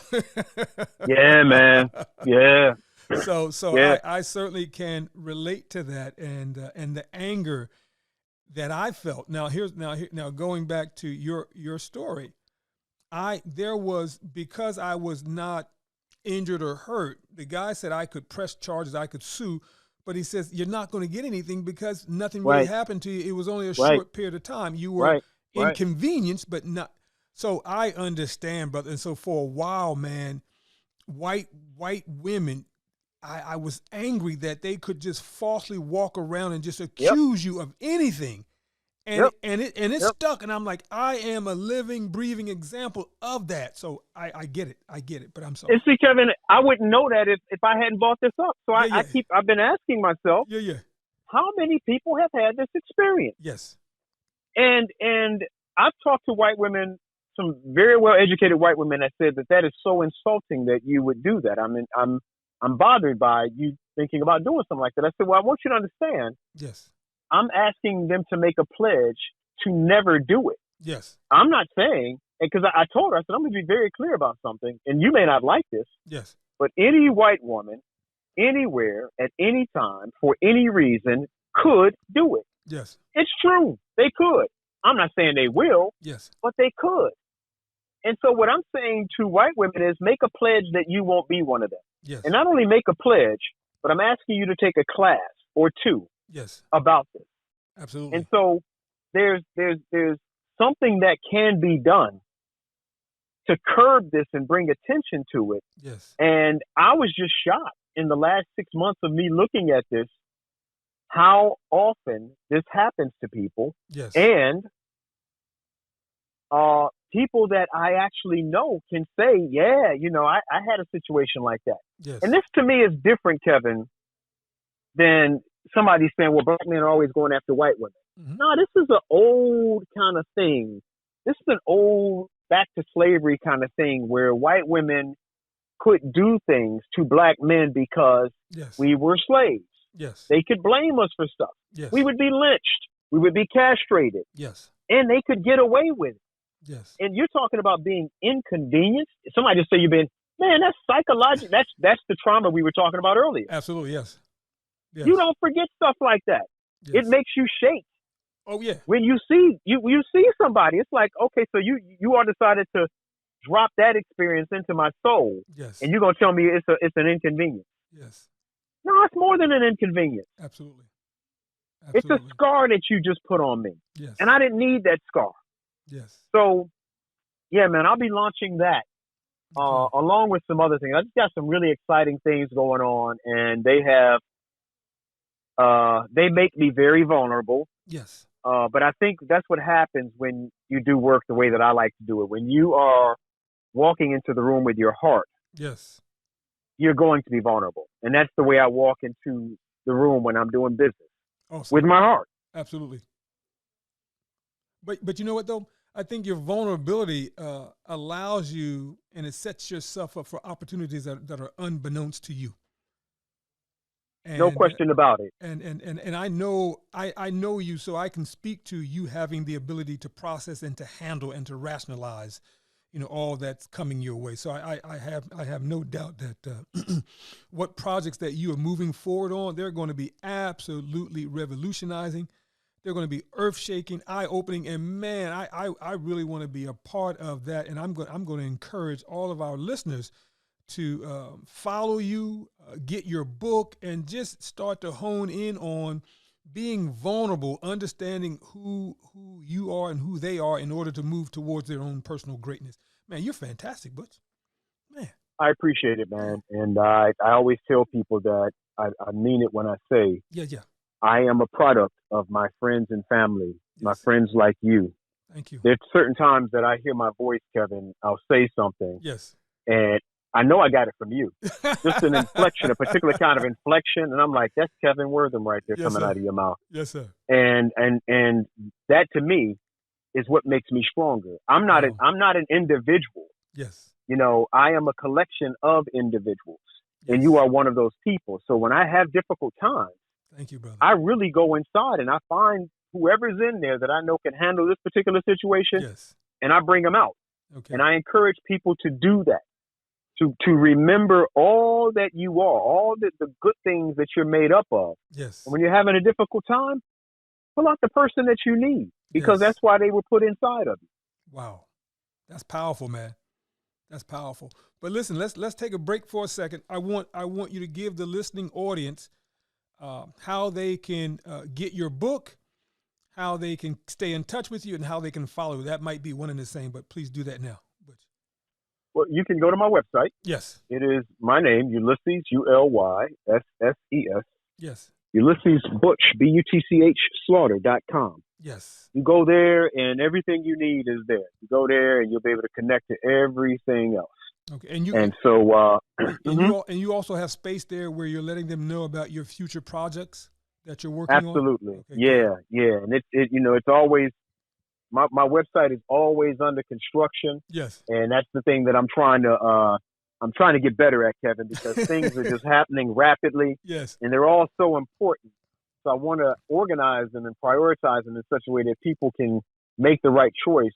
Yeah, man. Yeah. So yeah. I certainly can relate to that and the anger that I felt. Now going back to your story, because I was not injured or hurt, the guy said I could press charges, I could sue, but he says, you're not going to get anything because nothing really happened to you. It was only a short period of time. You were inconvenienced, but not. So I understand, brother. And so for a while, man, white women, I was angry that they could just falsely walk around and just accuse you of anything. And it stuck. And I'm like, I am a living, breathing example of that. So I get it, but I'm sorry. And see, Kevin, I wouldn't know that if I hadn't brought this up. So I've been asking myself, how many people have had this experience? Yes. And I've talked to white women, some very well educated white women that said that is so insulting that you would do that. I mean, I'm bothered by you thinking about doing something like that. I said, well, I want you to understand. Yes. I'm asking them to make a pledge to never do it. Yes. I'm not saying, because I told her, I said, I'm going to be very clear about something, and you may not like this. Yes. But any white woman, anywhere, at any time, for any reason, could do it. Yes. It's true. They could. I'm not saying they will. Yes. But they could. And so what I'm saying to white women is make a pledge that you won't be one of them. Yes. And not only make a pledge, but I'm asking you to take a class or two about this. Absolutely. And so there's something that can be done to curb this and bring attention to it. Yes. And I was just shocked in the last 6 months of me looking at this, how often this happens to people. Yes. And people that I actually know can say, yeah, I had a situation like that. Yes. And this to me is different, Kevin, than somebody saying, well, black men are always going after white women. Mm-hmm. No, this is an old kind of thing. This is an old back to slavery kind of thing where white women could do things to black men because we were slaves. Yes. They could blame us for stuff. Yes. We would be lynched. We would be castrated. Yes. And they could get away with it. Yes. And you're talking about being inconvenienced. Somebody just say you've been, man, that's psychological. That's the trauma we were talking about earlier. Absolutely, yes. Yes. You don't forget stuff like that. Yes. It makes you shake. Oh yeah. When you see somebody, it's like, okay, so you all decided to drop that experience into my soul. Yes. And you're gonna tell me it's an inconvenience. Yes. No, it's more than an inconvenience. Absolutely. It's a scar that you just put on me. Yes. And I didn't need that scar. Yes. So yeah, man, I'll be launching that. Along with some other things. I just got some really exciting things going on, and they make me very vulnerable. Yes. But I think that's what happens when you do work the way that I like to do it. When you are walking into the room with your heart, yes, you're going to be vulnerable. And that's the way I walk into the room when I'm doing business, with my heart. Absolutely. But you know what, though? I think your vulnerability allows you, and it sets yourself up for opportunities that are unbeknownst to you. And, no question about it. And I know you, so I can speak to you having the ability to process and to handle and to rationalize all that's coming your way. So I have no doubt that what projects that you are moving forward on, they're going to be absolutely revolutionizing. They're going to be earth-shaking, eye-opening, and man, I really want to be a part of that. And I'm going to encourage all of our listeners to follow you, get your book, and just start to hone in on being vulnerable, understanding who you are and who they are in order to move towards their own personal greatness. Man, you're fantastic, Butch. Man. I appreciate it, man. And I always tell people that I mean it when I say, yeah, I am a product of my friends and family, my friends like you. Thank you. There's certain times that I hear my voice, Kevin, I'll say something. Yes. And I know I got it from you. Just an inflection, a particular kind of inflection. And I'm like, that's Kevin Wortham right there coming out of your mouth. Yes, sir. And that to me is what makes me stronger. I'm not an individual. Yes. I am a collection of individuals. Yes. And you are one of those people. So when I have difficult times, thank you, brother, I really go inside and I find whoever's in there that I know can handle this particular situation. Yes. And I bring them out. Okay. And I encourage people to do that. To remember all that you are, all the good things that you're made up of. Yes. And when you're having a difficult time, pull out the person that you need, because that's why they were put inside of you. Wow. That's powerful, man. That's powerful. But listen, let's take a break for a second. I want you to give the listening audience how they can get your book, how they can stay in touch with you, and how they can follow you. That might be one and the same, but please do that now. Well, you can go to my website. Yes. It is my name, Ulysses, ULYSSES. Yes. Ulysses Butch, BUTCH Slaughter.com. Yes. You go there and everything you need is there. You go there and you'll be able to connect to everything else. Okay. And you also have space there where you're letting them know about your future projects that you're working absolutely. on? Okay, yeah. And it's always, my website is always under construction. Yes. And that's the thing that I'm trying to get better at, Kevin, because things are just happening rapidly. Yes. And they're all so important. So I want to organize them and prioritize them in such a way that people can make the right choice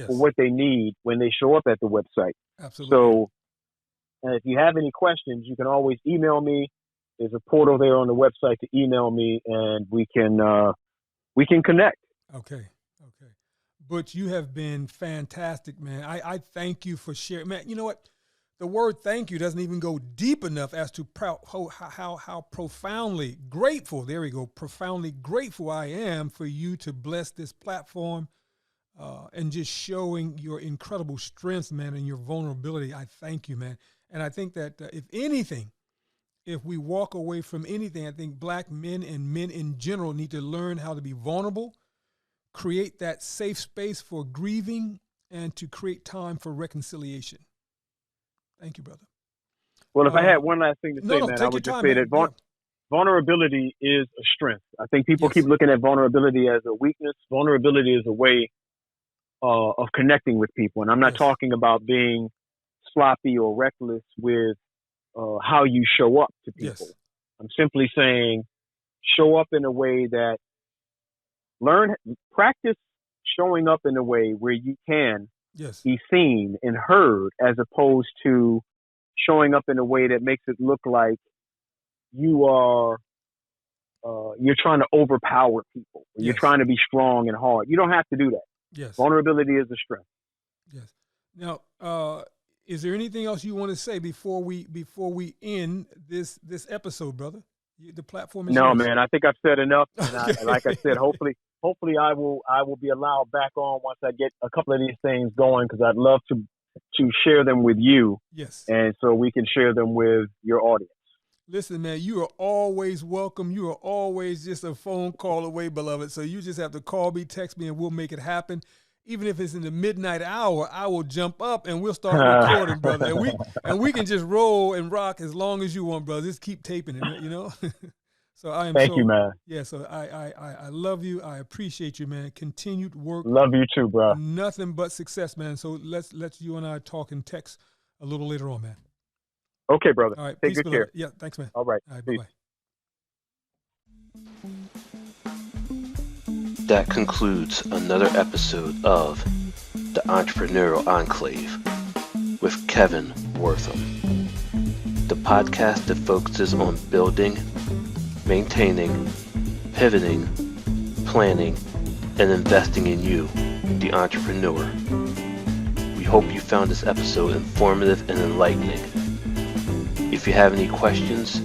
for what they need when they show up at the website. Absolutely. So if you have any questions, you can always email me. There's a portal there on the website to email me, and we can connect. Okay. Butch, you have been fantastic, man. I thank you for sharing. Man, you know what? The word thank you doesn't even go deep enough as to how profoundly grateful, there we go, profoundly grateful I am for you to bless this platform and just showing your incredible strength, man, and your vulnerability. I thank you, man. And I think that if we walk away from anything, I think black men and men in general need to learn how to be vulnerable, create that safe space for grieving, and to create time for reconciliation. Thank you, brother. Well, if I had one last thing to say, man, I would just say that vulnerability is a strength. I think people keep looking at vulnerability as a weakness. Vulnerability is a way of connecting with people. And I'm not talking about being sloppy or reckless with how you show up to people. Yes. I'm simply saying show up in a way that practice showing up in a way where you can be seen and heard, as opposed to showing up in a way that makes it look like you are you're trying to overpower people. Or you're trying to be strong and hard. You don't have to do that. Yes. Vulnerability is a strength. Yes. Now, is there anything else you want to say before we end this episode, brother? The platform is yours. Man. I think I've said enough. And like I said, hopefully I will be allowed back on once I get a couple of these things going, because I'd love to share them with you. Yes. And so we can share them with your audience. Listen, man, you are always welcome. You are always just a phone call away, beloved. So you just have to call me, text me, and we'll make it happen. Even if it's in the midnight hour, I will jump up and we'll start recording, brother. And we can just roll and rock as long as you want, brother. Just keep taping it, you know? So I am. Thank you, man. Yeah, so I love you. I appreciate you, man. Continued work. Love you too, bro. Nothing but success, man. So let's you and I talk and text a little later on, man. Okay, brother. All right. Take good care. Yeah, thanks, man. All right. Bye-bye. That concludes another episode of The Entrepreneurial Enclave with Kevin Wortham, the podcast that focuses on building, maintaining, pivoting, planning, and investing in you, the entrepreneur. We hope you found this episode informative and enlightening. If you have any questions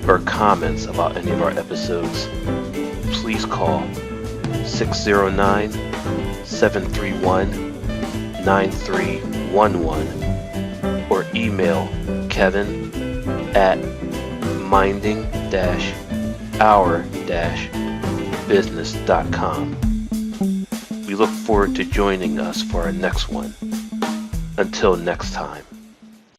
or comments about any of our episodes, please call 609-731-9311 or email kevin@minding-our-business.com. We look forward to joining us for our next one. Until next time.